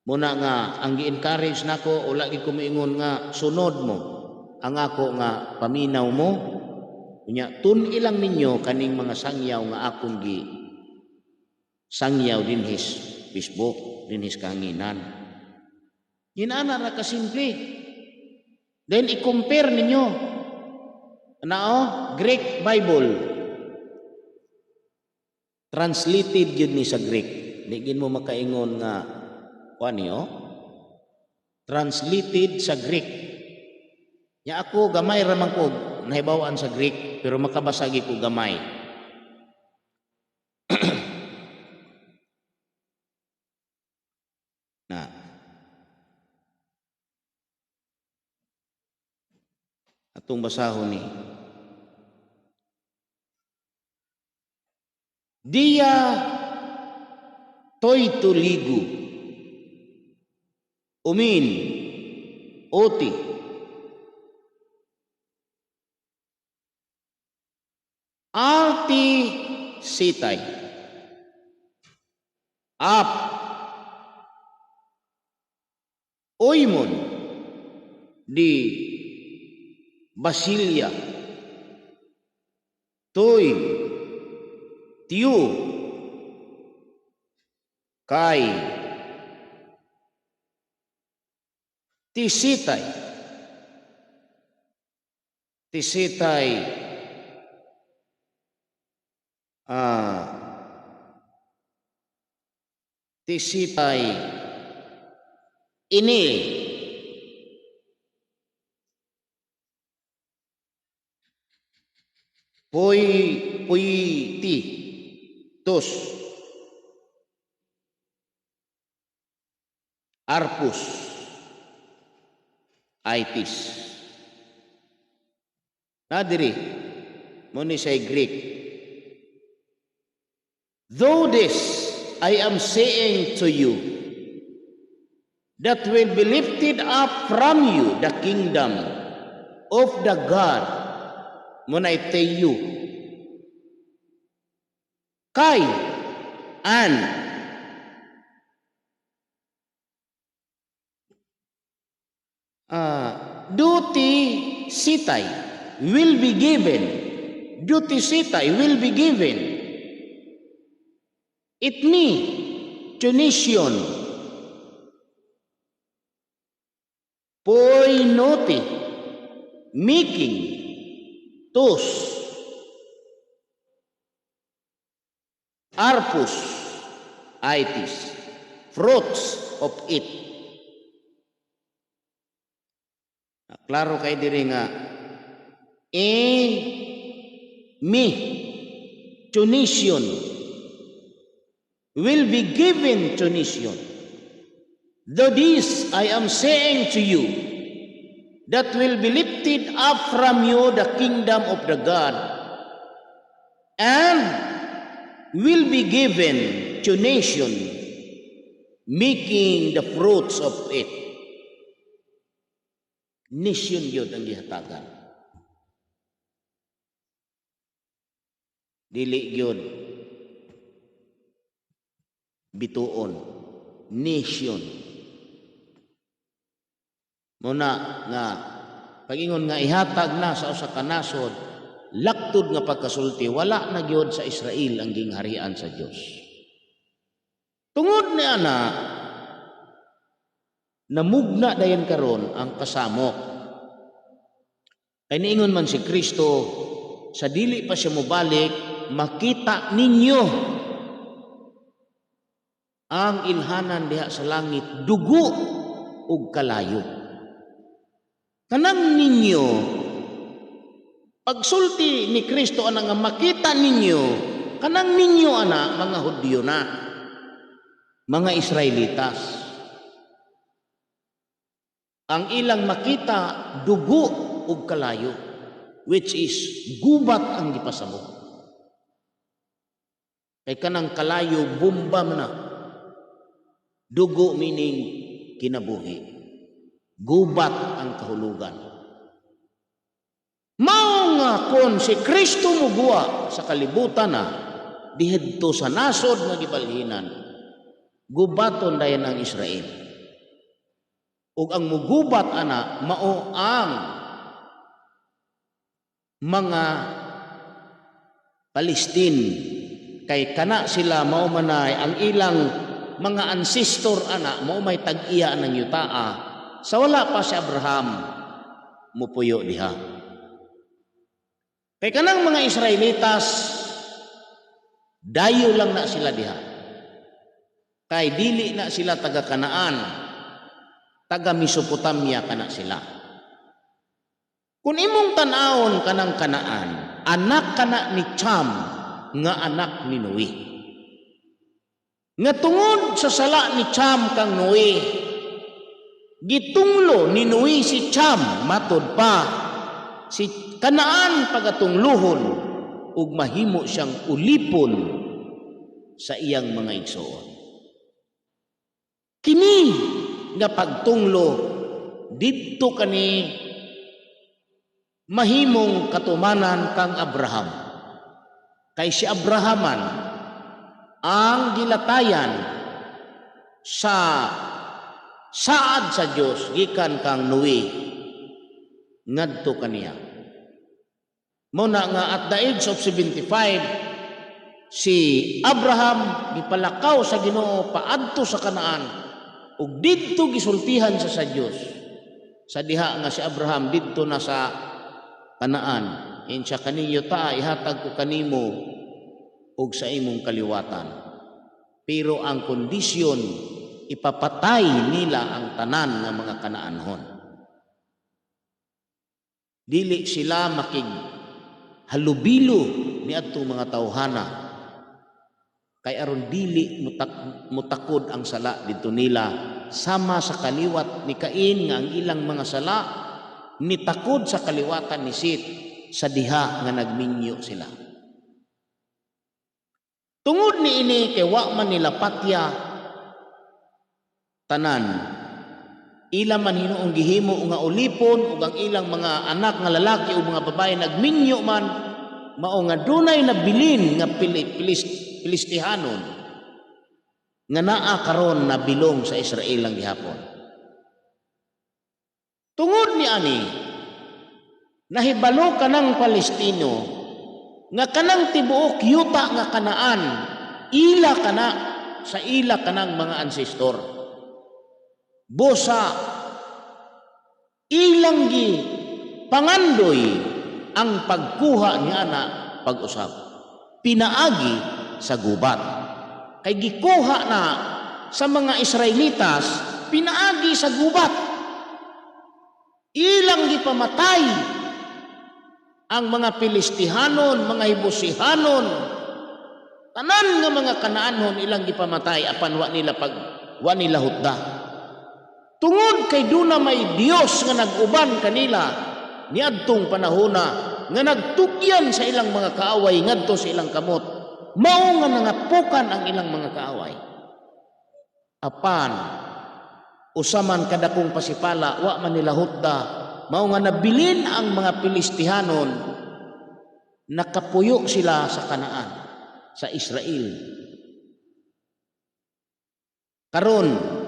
Speaker 1: Muna nga ang gi-encourage nako o lagi ko moingon nga sunod mo ang ako nga paminaw mo. Unya tun ilang ninyo kaning mga sangyaw nga akong gi sangyaw din his Facebook, din his kahanginan. Inana ra ka simple. Then i-compare ninyo. Greek Bible. Translated yun ni sa Greek. Digin mo makaingon nga translated sa Greek. Ya ako gamay ra man ko nahibawan sa Greek pero makabasagi ko gamay. Na atong basahon ni Dia toy tuligu umin oti alti sitay ap oymon di Basilia toy tiu kai tisitay tisitay ini puiti tus arpus aitis nadiri mo ni say Greek. Though this I am saying to you that will be lifted up from you the kingdom of the God munay tayo kay an duty sitay will be given. Duty sitay will be given. It me Tunisian poinoti making tos arpus itis fruits of it. Klaro kay diri nga me Tunisian will be given Tunisian. Though this I am saying to you that will be lifted up from you the kingdom of the God and will be given to nation making the fruits of it. Nation yun ang gihatagan. Dili yun bituon. Nation. Muna nga Pagingon nga ihatag na sa usa ka nasod, laktod nga pagkasulti, wala na gyud sa Israel ang gingharian sa Dios. Tungod ni ana, namugna dayon karon ang kasamok. Kay niingon man si Kristo, sa dili pa siya mobalik, makita ninyo ang ilhanan diha sa langit, dugo ug kalayo. Kanang ninyo, pagsulti ni Kristo ana nga makita ninyo, kanang ninyo ana mga Hudyo na, mga Israelitas. Ang ilang makita dugo ug kalayo, which is gubat ang gipasabot. Kay kanang kalayo bomba man na. Dugo meaning kinabuhi. Gubat ang kahulugan. Mao nga kon si Kristo mugwa sa kalibutan na dihadto sa nasod nga gibalhinan, gubaton dayon ang Israel. Ug ang mugubat ana mao ang mga Palestine, kay kana sila mao manay ang ilang mga ancestor ana mao may tag-iya ng yutaa sa wala pa si Abraham mupuyo diha. Kay kanang mga Israelitas dayo lang na sila diha. Kay dili na sila taga Kanaan, taga Mesopotamia kana sila. Kung imong tan-awon kanang Kanaan, anak kana ni Cham nga anak ni Noe. Nga tungod sa sala ni Cham kang Noe, gitunglo ni Noe si Cham, matod pa si Kanaan pagatunglohon ug mahimo siyang ulipon sa iyang mga igsoon. Kini nga pagtunglo didto kani mahimong katumanan kang Abraham. Kay si Abrahaman ang gilatayan sa saad sa Dios gikan kang Noe ngadto kaniya. Muna nga at the age of 75 si Abraham gipalakaw sa Ginoo paadto sa Kanaan ug didto gisultihan sa Dios. Sa diha nga si Abraham didto na sa Kanaan, insya kaninyo ta ihatag ko kanimo ug sa imong kaliwatan. Pero ang kondisyon, ipapatay nila ang tanan ng mga Kanaanhon. Dili sila halubilo ni adtong mga tawhana. Kay aron dili mutakod ang sala dito nila sama sa kaliwat ni Cain nga ang ilang mga sala nitakod sa kaliwatan ni Seth sa diha nga nagminyo sila. Tungod ni ini kay wa man nila patya tanan, ila man hinuong gihimo nga ulipon ug ang ilang mga anak nga lalaki o mga babae nagminyo man, mao nga dunay nabilin nga Pilistihanon nga naa karon na bilong sa Israel ang gihapon. Tungod ni ani, nahibalo kanang Palestino nga kanang tibuok yuta nga Kanaan, ila kana sa ila kanang mga ancestor. Bosa ilang gi pangandoy ang pagkuha niya na pag-usab. Pinaagi sa gubat. Kay gikuha na sa mga Israelitas, pinaagi sa gubat. Ilang gipamatay ang mga Pilistihanon, mga Hibusihanon, tanan nga mga Kanaanhon ilang gipamatay apan wa nila hutda. Tungod kay duna may Dios nga nag-uban kanila niadtong panahona nga nagtugyan sa ilang mga kaaway ngadto sa ilang kamot, mao nga nangapukan ang ilang mga kaaway. Apan usaman kadakong pasipala wa man nila hutda, mao nga nabilin ang mga Pilistihanon, nakapuyo sila sa Kanaan, sa Israel. Karon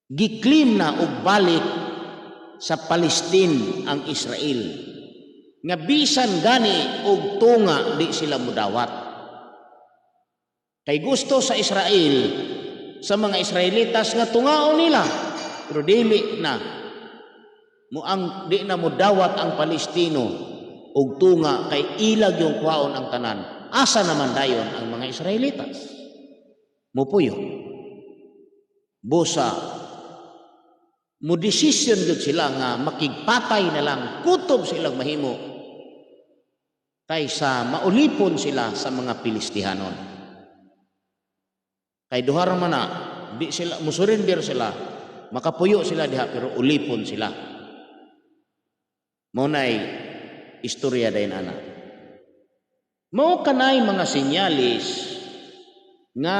Speaker 1: giklim na og balik sa Palestine ang Israel. Nga bisan gani og tunga di sila mudawat. Kay gusto sa Israel, sa mga Israelitas nga tungaon nila, pero dili na di na mudawat ang Palestino og tunga kay ilag yung kwaon ang tanan. Asa naman dayon ang mga Israelitas? Mupuyo. Busa mo decision gud sila nga makigpatay na lang, kutob silang mahimo kaysa maulipon sila sa mga Pilistihanon. Kay duha man na di sila musurrender sila, makapuyo sila diha pero ulipon sila. Mao nay istorya dayon ana. Mao kanay mga sinyalis nga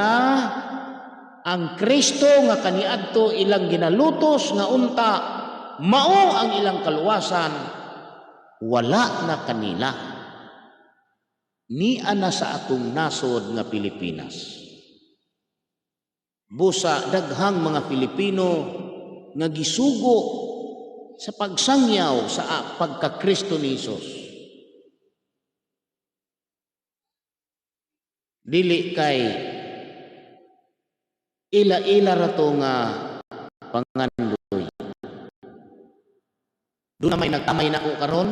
Speaker 1: ang Kristo nga kaniadto ilang ginalutos nga unta mao ang ilang kaluwasan, wala na kanila ni ana sa atong nasod nga Pilipinas. Busa daghang mga Pilipino nga gisugo sa pagsangyaw sa pagka-Kristo ni Hesus. Dili kay ila-ila rato nga pangandoy. Doon na may nagtamay na ko karon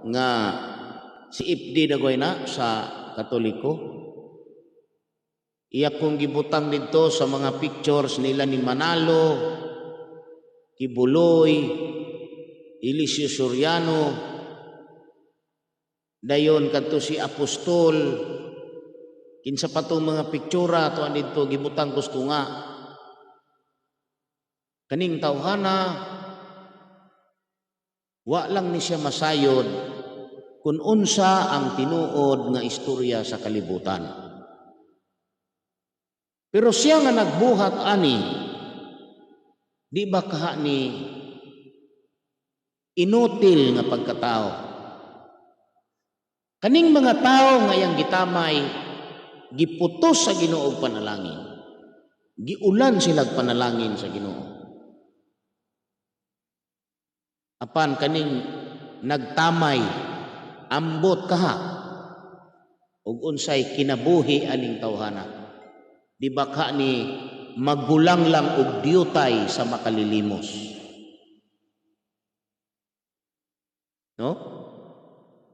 Speaker 1: nga si Ipdi dagoy na sa Katoliko. Iya kong gibutang dito sa mga pictures nila ni Manalo, Kibuloy, Eliseo Soriano, dayon kadto si Apostol, kinsa pa itong mga piktura to dito gibutang gusto nga. Kaning tawhana, wa lang ni siya masayod kung unsa ang tinuod nga istorya sa kalibutan. Pero siya nga nagbuhat ani, di ba kaha ni inutil nga pagkatao? Kaning mga tao nga yang gitamay, giputos sa Ginoo og panalangin. Giulan silag panalangin sa Ginoo. Apan kaning nagtamay, ambot kaha ug unsay kinabuhi aning tawhana. Di ba ka ni magulang lang og diyutay sa makalilimos? No?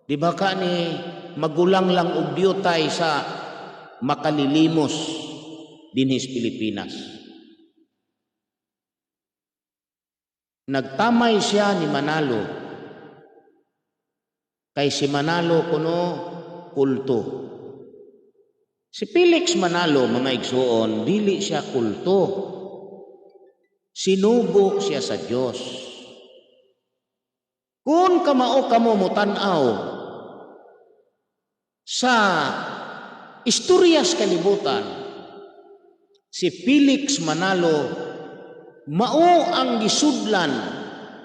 Speaker 1: Di ba ka ni magulang lang og diyutay sa makalilimos dinhis Pilipinas? Nagtamay siya ni Manalo. Kay si Manalo kuno kulto. Si Felix Manalo, mga igsuon, dili siya kulto. Sinugo siya sa Dios. Kung kamao kamo mutanaw sa istoryas kalibutan, si Felix Manalo mao ang gisudlan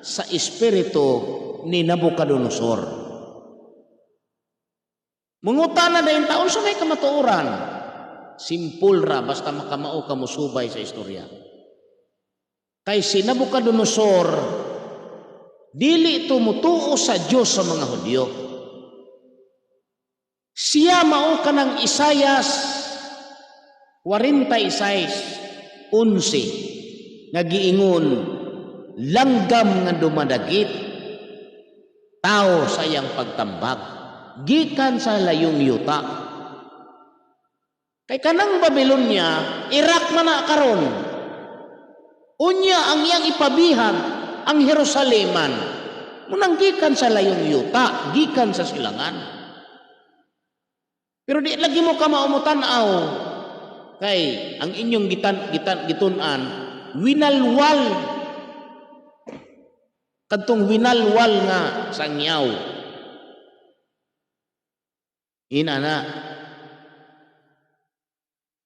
Speaker 1: sa espiritu ni Nabucodonosor. Mungutana na yung taon sa may kamatuoran. Simple ra, basta makamao ka musubay sa istorya. Kay si Nabucodonosor, dili tumutuo sa Diyos sa mga Hudyo. Siya mao kanang Isayas 46:11 nga giingon, langgam nga dumadagit, tao sa iyang pagtambag. Gikan sa layong yuta. Kay kanang Babylonia, Iraq man na karon. Unya ang iyang ipabihag ang Jerusaleman. Munang gikan sa layong yuta, gikan sa silangan. Pero di lagi mo ka maumutanaw. Kay ang inyong gitunan, winalwal. Kadtong winalwal nga sangyaw. Inana.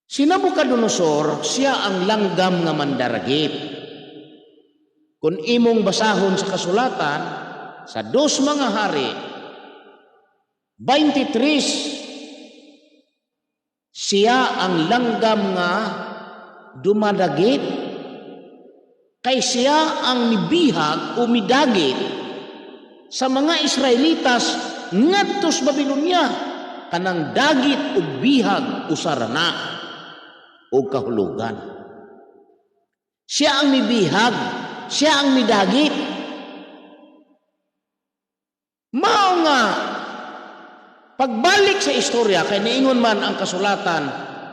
Speaker 1: Si Nabucodonosor, siya ang langgam nga mandaragit. Kung imong basahon sa kasulatan, sa 2 mga hari, 23, siya ang langgam nga dumadagit kay siya ang mibihag o midagit sa mga Israelitas ngadto sa Babilonia, kanang dagit o bihag o sarana o kahulugan. Siya ang mibihag, siya ang midagit. Mao nga pagbalik sa istorya, kay niingon man ang kasulatan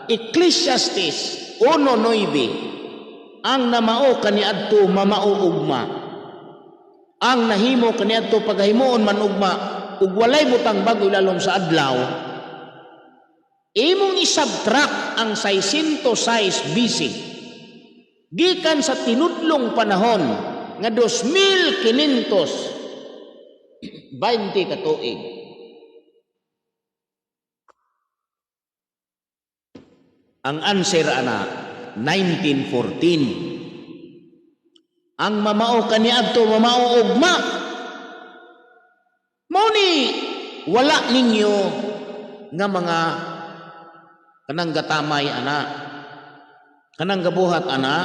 Speaker 1: Ecclesiastes 1:9, ang namao kaniadto mamao ugma, ang nahimo kaniadto paghimuon man ugma, ug walay butang bago ilalom sa adlaw. Imong isubtract ang 606 BC gikan sa tinudlong panahon nga 2520 ka tuig. Ang answer ana 1914. Ang mamao kaniadto mamao ugma. Mao ni wala ninyo nga mga kanang gatamay ana, kanang gabuhat ana,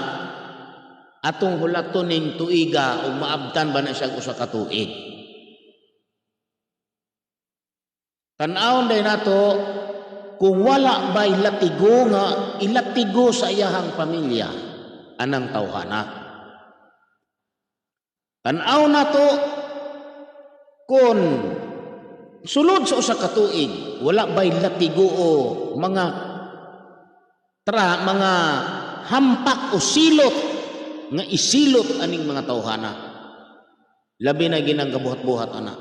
Speaker 1: atong hulaton ning tuiga ug maabtan ba na siya usa ka tuig. Tan-awon day nato kung wala ba ilatigo nga ilatigo sa iyahang pamilya anang tawhana. Tan-awon nato kung sulod sa usa ka tuig wala ba ilatigo o mga mga hampak o silot nga isilot aning mga tawhana. Labi na ginang gabuhat-buhat ana.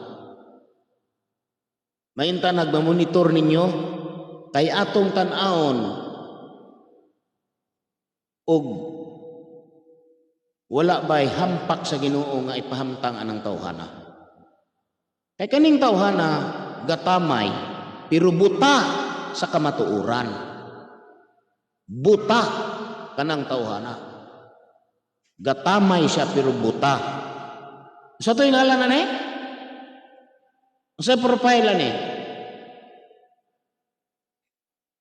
Speaker 1: Mainta nagmamonitor ninyo kay atong tan-aon og wala ba'y hampak sa Ginoo nga ipahamtang anang tawhana. Kay kaning tawhana gatamay pero buta sa kamatuoran. Buta kanang tawhana. Gatamay siya pero buta. Sa to'y ngalan na ni? Sa profile ni?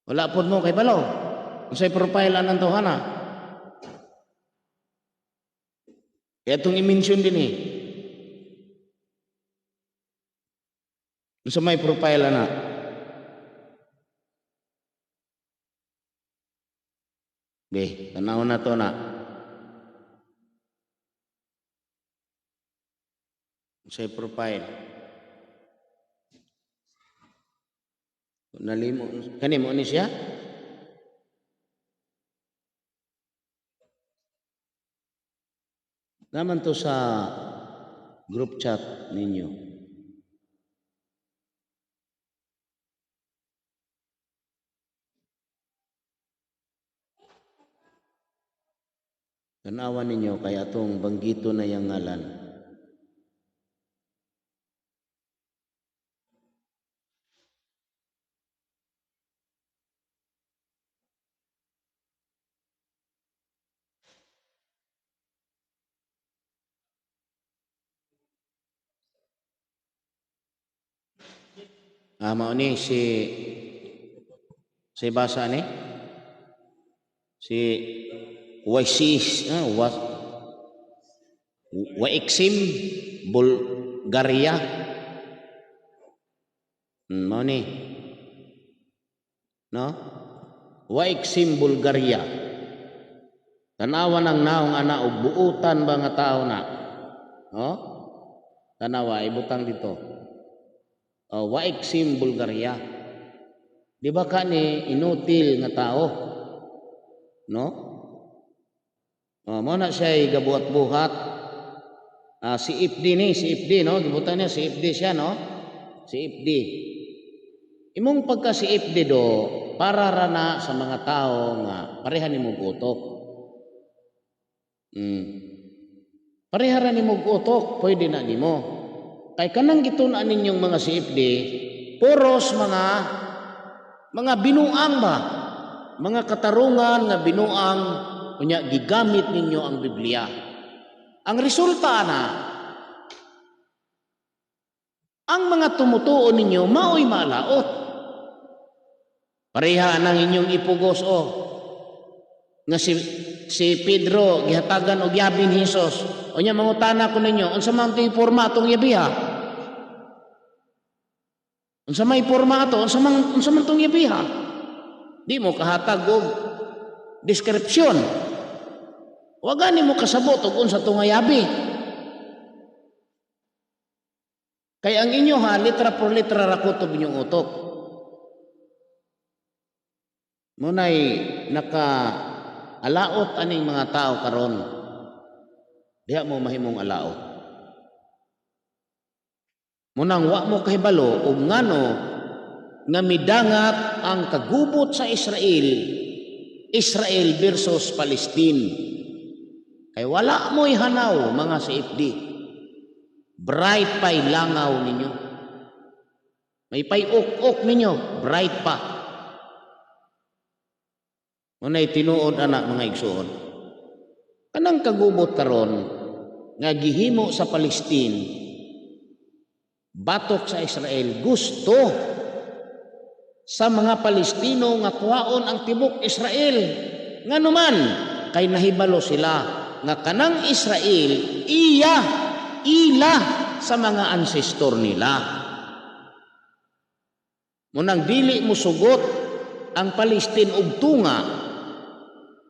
Speaker 1: Wala po mo kay Balaw. Sa profile ng tawhana. Kaya itong i-mention din eh. Sa may profile na. Be, tanaw na to na. Sa profile. Nalimo kanimo ni siya? Naman to sa group chat ninyo. Tanawan ninyo kaya atong banggito na yang ngalan. Mao ni si basa ni si Waisis Waiksim Bulgaria. Mao ni no Waiksim Bulgaria. Tanawa ng naong ana og buutan ba nga tao na. No? Tanawa ibutang dito. Waiksim Bulgaria. Di ba ka ni inutil nga tao? No? Mao na siya gabuhat-buhat. Si Ifdi no? Gibutan niya si Ifdi siya no? Si Ifdi. Imong pagka si Ifdi do para rana sa mga tao nga pareha nimo utok. Pareha ra nimo utok, pwede na nimo. Kay kanang gitun-an ninyong mga CFD, puros mga binuang ba? Mga katarungan nga binuang, kunya gigamit ninyo ang Biblia. Ang resulta na, ang mga tumutuo ninyo, mao'y malaot. Pareha nang inyong ipugos, nga si Pedro gihatagan og yabi ni Hesus. Unya mangutana ko ninyo, unsa man ting porma atong yabi ha? Unsa may porma ato? Unsa man tong yabi ha? Di mo kahatag og deskripsyon. Wa gani mo kasabot og unsa tong yabi. Kaya ang inyo ha, litra por litra ra kutob inyong utok. Munay naka alaot aning mga tao karon. Diha mo mahimong alaot. Munang wa mo kahibalo og ngano nga midangat ang kagubot sa Israel, Israel versus Palestine. Kay wala mo'y hanaw mga CFD. Bright pa'y langaw ninyo. May pa'y ok-ok ninyo, bright pa. Muna'y tinuod anak mga igsuon. Kanang kagubot karon nga gihimo sa Palestine, batok sa Israel, gusto sa mga Palestino nga kuhaon ang tibok Israel. Nga naman, kay nahibalo sila nga kanang Israel, ila sa mga ancestor nila. Munang dili mo sugot ang Palestine og tunga,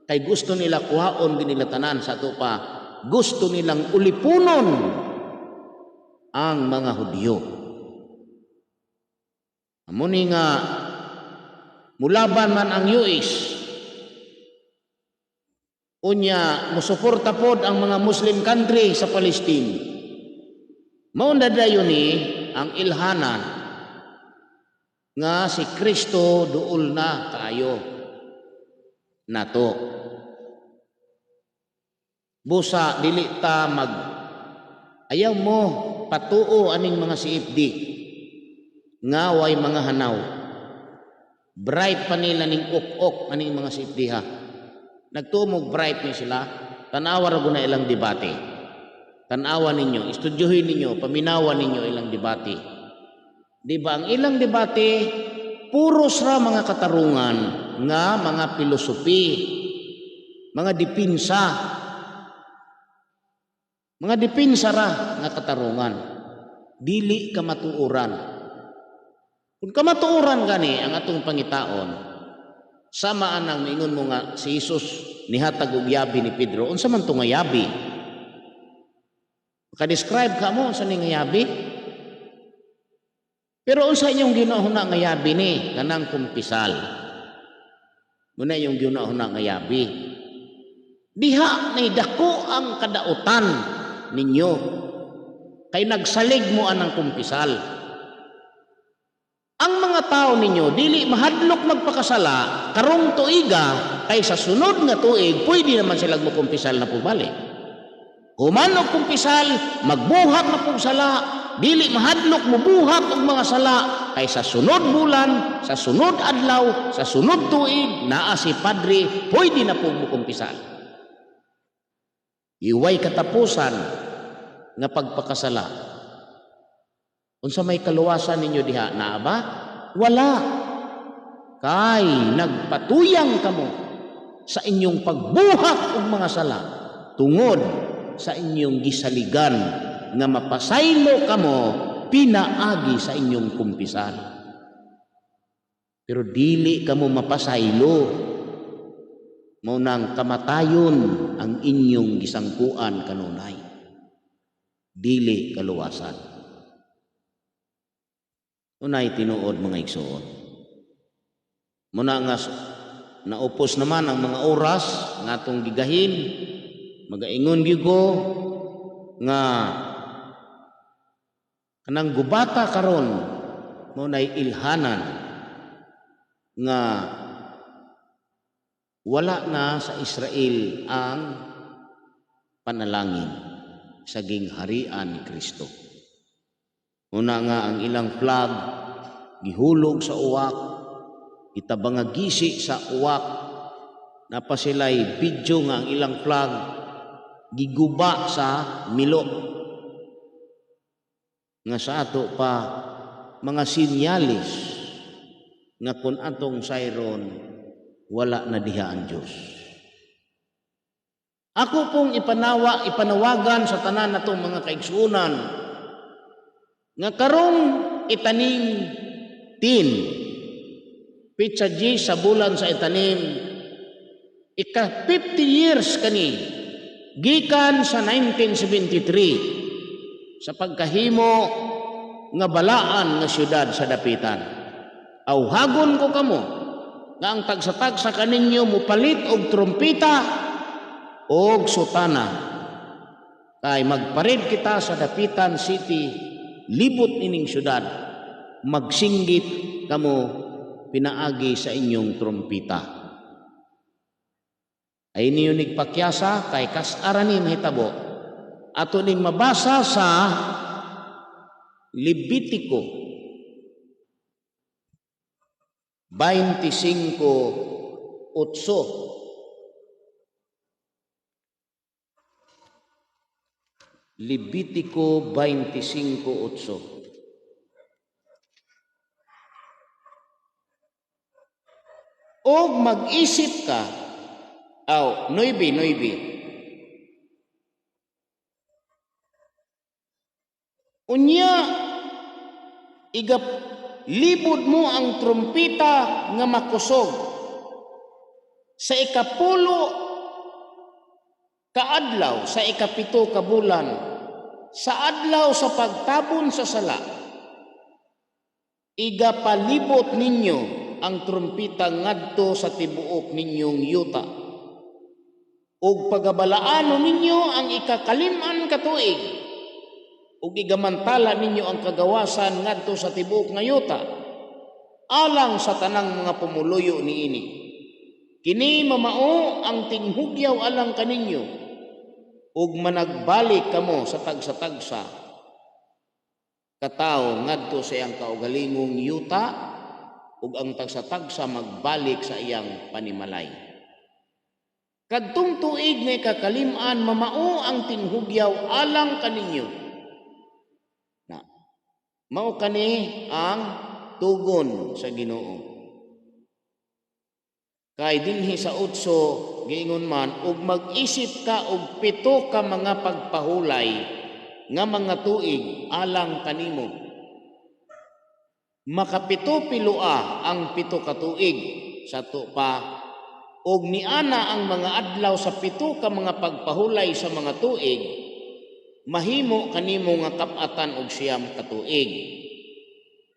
Speaker 1: kay gusto nila kuhaon nila tanan sa ato pa, gusto nilang ulipunon ang mga Hudyo. Amuni nga mulaban man ang US, unya musuporta pod ang mga Muslim country sa Palestine. Mao na dayon ni ang ilhanan nga si Kristo duol na kaayo nato. Busa dili ta ayaw mo patuo aning mga CFD nga way mga hanaw. Bright pa nila ning ok-ok aning mga CFD ha. Nagtumog bright ni sila, tanawa ra na ilang debate. Tanawa ninyo, estudyohin ninyo, paminawan ninyo ilang debate. Di ba ang ilang debate puros ra mga katarungan nga mga filosofi, mga dipinsa. Mga dipinsa ra nga katarungan. Dili kamatuoran. Kung kamatuoran gani ang atong pangitaon, samaan ang mingon mo nga si Jesus nihatag og yabi ni Pedro. Unsa man to nga yabi? Maka-describe ka mo unsa ni nga yabi? Pero unsa inyong ginahuna nga yabi ni kanang kumpisal? Muna yung ginahuna nga yabi. Diha nay dako ang kadautan ninyo. Kay nagsalig mo anang kumpisal. Ang mga tao ninyo dili mahadlok magpakasala karong tuiga kay sa sunod nga tuig pwede naman sila magkumpisal na pubalik. Human og kumpisal magbuhat na pug sala, dili mahadlok mubuhat og mga sala kay sa sunod bulan, sa sunod adlaw, sa sunod tuig naa si padre pwede na pug mukumpisal. Iway katapusan nga pagpakasala. Unsa may kaluwasan ninyo diha naa ba? Wala. Kay nagpatuyang kamo sa inyong pagbuhat og mga sala tungod sa inyong gisaligan nga mapasaylo kamo pinaagi sa inyong kumpisal. Pero dili kamo mapasaylo. Mao nang kamatayon ang inyong gisangkuan kanunay. Dili kaluwasan. Unay tinuod mga igsoon. Muna nga naupos naman ang mga oras nga atong gigahin, magaingon gigo nga kanang gubata karon mo nay ilhanan nga wala na sa Israel ang panalangin sa gingharian ni Kristo. Una nga ang ilang flag gihulog sa uwak, itabangagisi sa uwak, napasilay video nga ang ilang flag giguba sa milo. Nga sa ato pa mga sinyalis nga kung atong sayron wala na diha ang Diyos. Ako pong ipanawagan sa tanan natong mga kaigsuonan nga karong itanim tin pitsa G sa bulan sa itanim ika 50 years kani gikan sa 1973 sa pagkahimo nga balaan nga syudad sa dapitan. Awhagon ko kamo nga ang tagsa-tagsa kaninyo mupalit og trumpita og sutana kay magparid kita sa dapitan city, libot ining syudad, magsinggit kamo pinaagi sa inyong trumpita. Ay niyo nigpakyasa kay kasara ni mahitabo ato ning mabasa sa Levitico 25:8. Levitico 25:8. Og mag-isip ka, 9. Unya, libod mo ang trumpita nga makusog sa ikapulo kaadlaw sa ikapito ka bulan sa adlaw sa pagtabon sa sala. Igapalibot ninyo ang trumpita ngadto sa tibuok ninyong yuta. Ug pagabalaano ninyo ang ikakaliman ka tuig. Ug igamantala ninyo ang kagawasan ngadto sa tibuok nga yuta alang sa tanang mga pumuluyo niini. Kini mamao ang tinghugyaw alang kaninyo ug managbalik kamo sa tagsa-tagsa katawo ngadto sa iyang kaugalingong yuta ug ang tagsa-tagsa magbalik sa iyang panimalay. Kadtong tuig nga kakaliman mamao ang tinghugyaw alang kaninyo. Na mao kani ang tugon sa Ginoo. Kay dinhi sa 8 giingon man ug mag-isip ka og 7 ka mga pagpahulay nga mga tuig alang kanimo. Makapito pilua ang 7 ka tuig sa pa ug niana ang mga adlaw sa 7 ka mga pagpahulay sa mga tuig mahimo kanimo nga kap-atan og 9 ka tuig.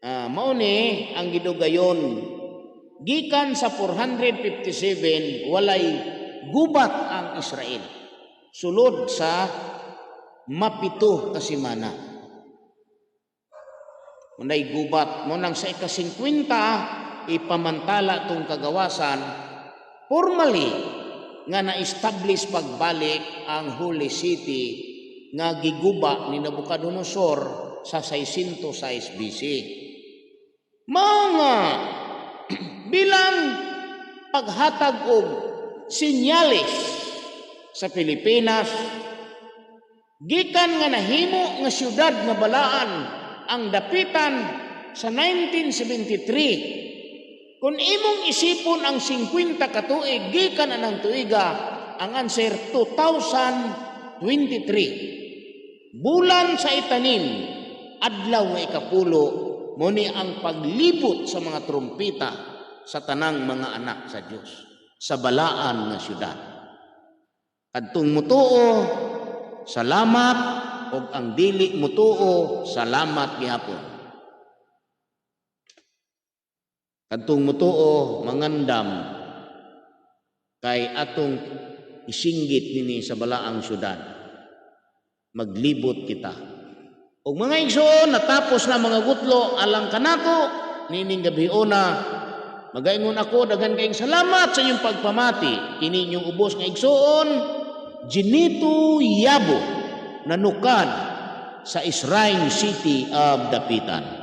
Speaker 1: Mao ni ang gidugayon. Gikan sa 457 walay gubat ang Israel sulod sa mapito ka semana. Unay gubat mo nang sa ika-50 ipamantala tong kagawasan formally nga na-establish pagbalik ang Holy City nga giguba ni Nabucodonosor sa 606 BC. Mga bilang paghatag og sinyalis sa Pilipinas, gikan nga nahimo nga syudad nga balaan ang dapitan sa 1973. Kung imong isipon ang 50 ka tuig, gikan anang tuiga, ang answer 2023. Bulan sa itanim, adlaw nga ikapulo, muni ang paglibot sa mga trumpita sa tanang mga anak sa Dios sa balaan nga syudad. Kadtong mutuo, salamat, ug ang dili mutuo, salamat gihapon. Kadtong mutuo, mangandam kay atong isinggit nini sa balaang syudad. Maglibot kita. Ug mga igsoon, natapos na mga gutlo alang kanato nining gabiona. Magaingon ako daghan kayong salamat sa inyong pagpamati. Kini inyong ubos nga igsoon, Ginito Yabo nanukad sa Shrine City of Dapitan.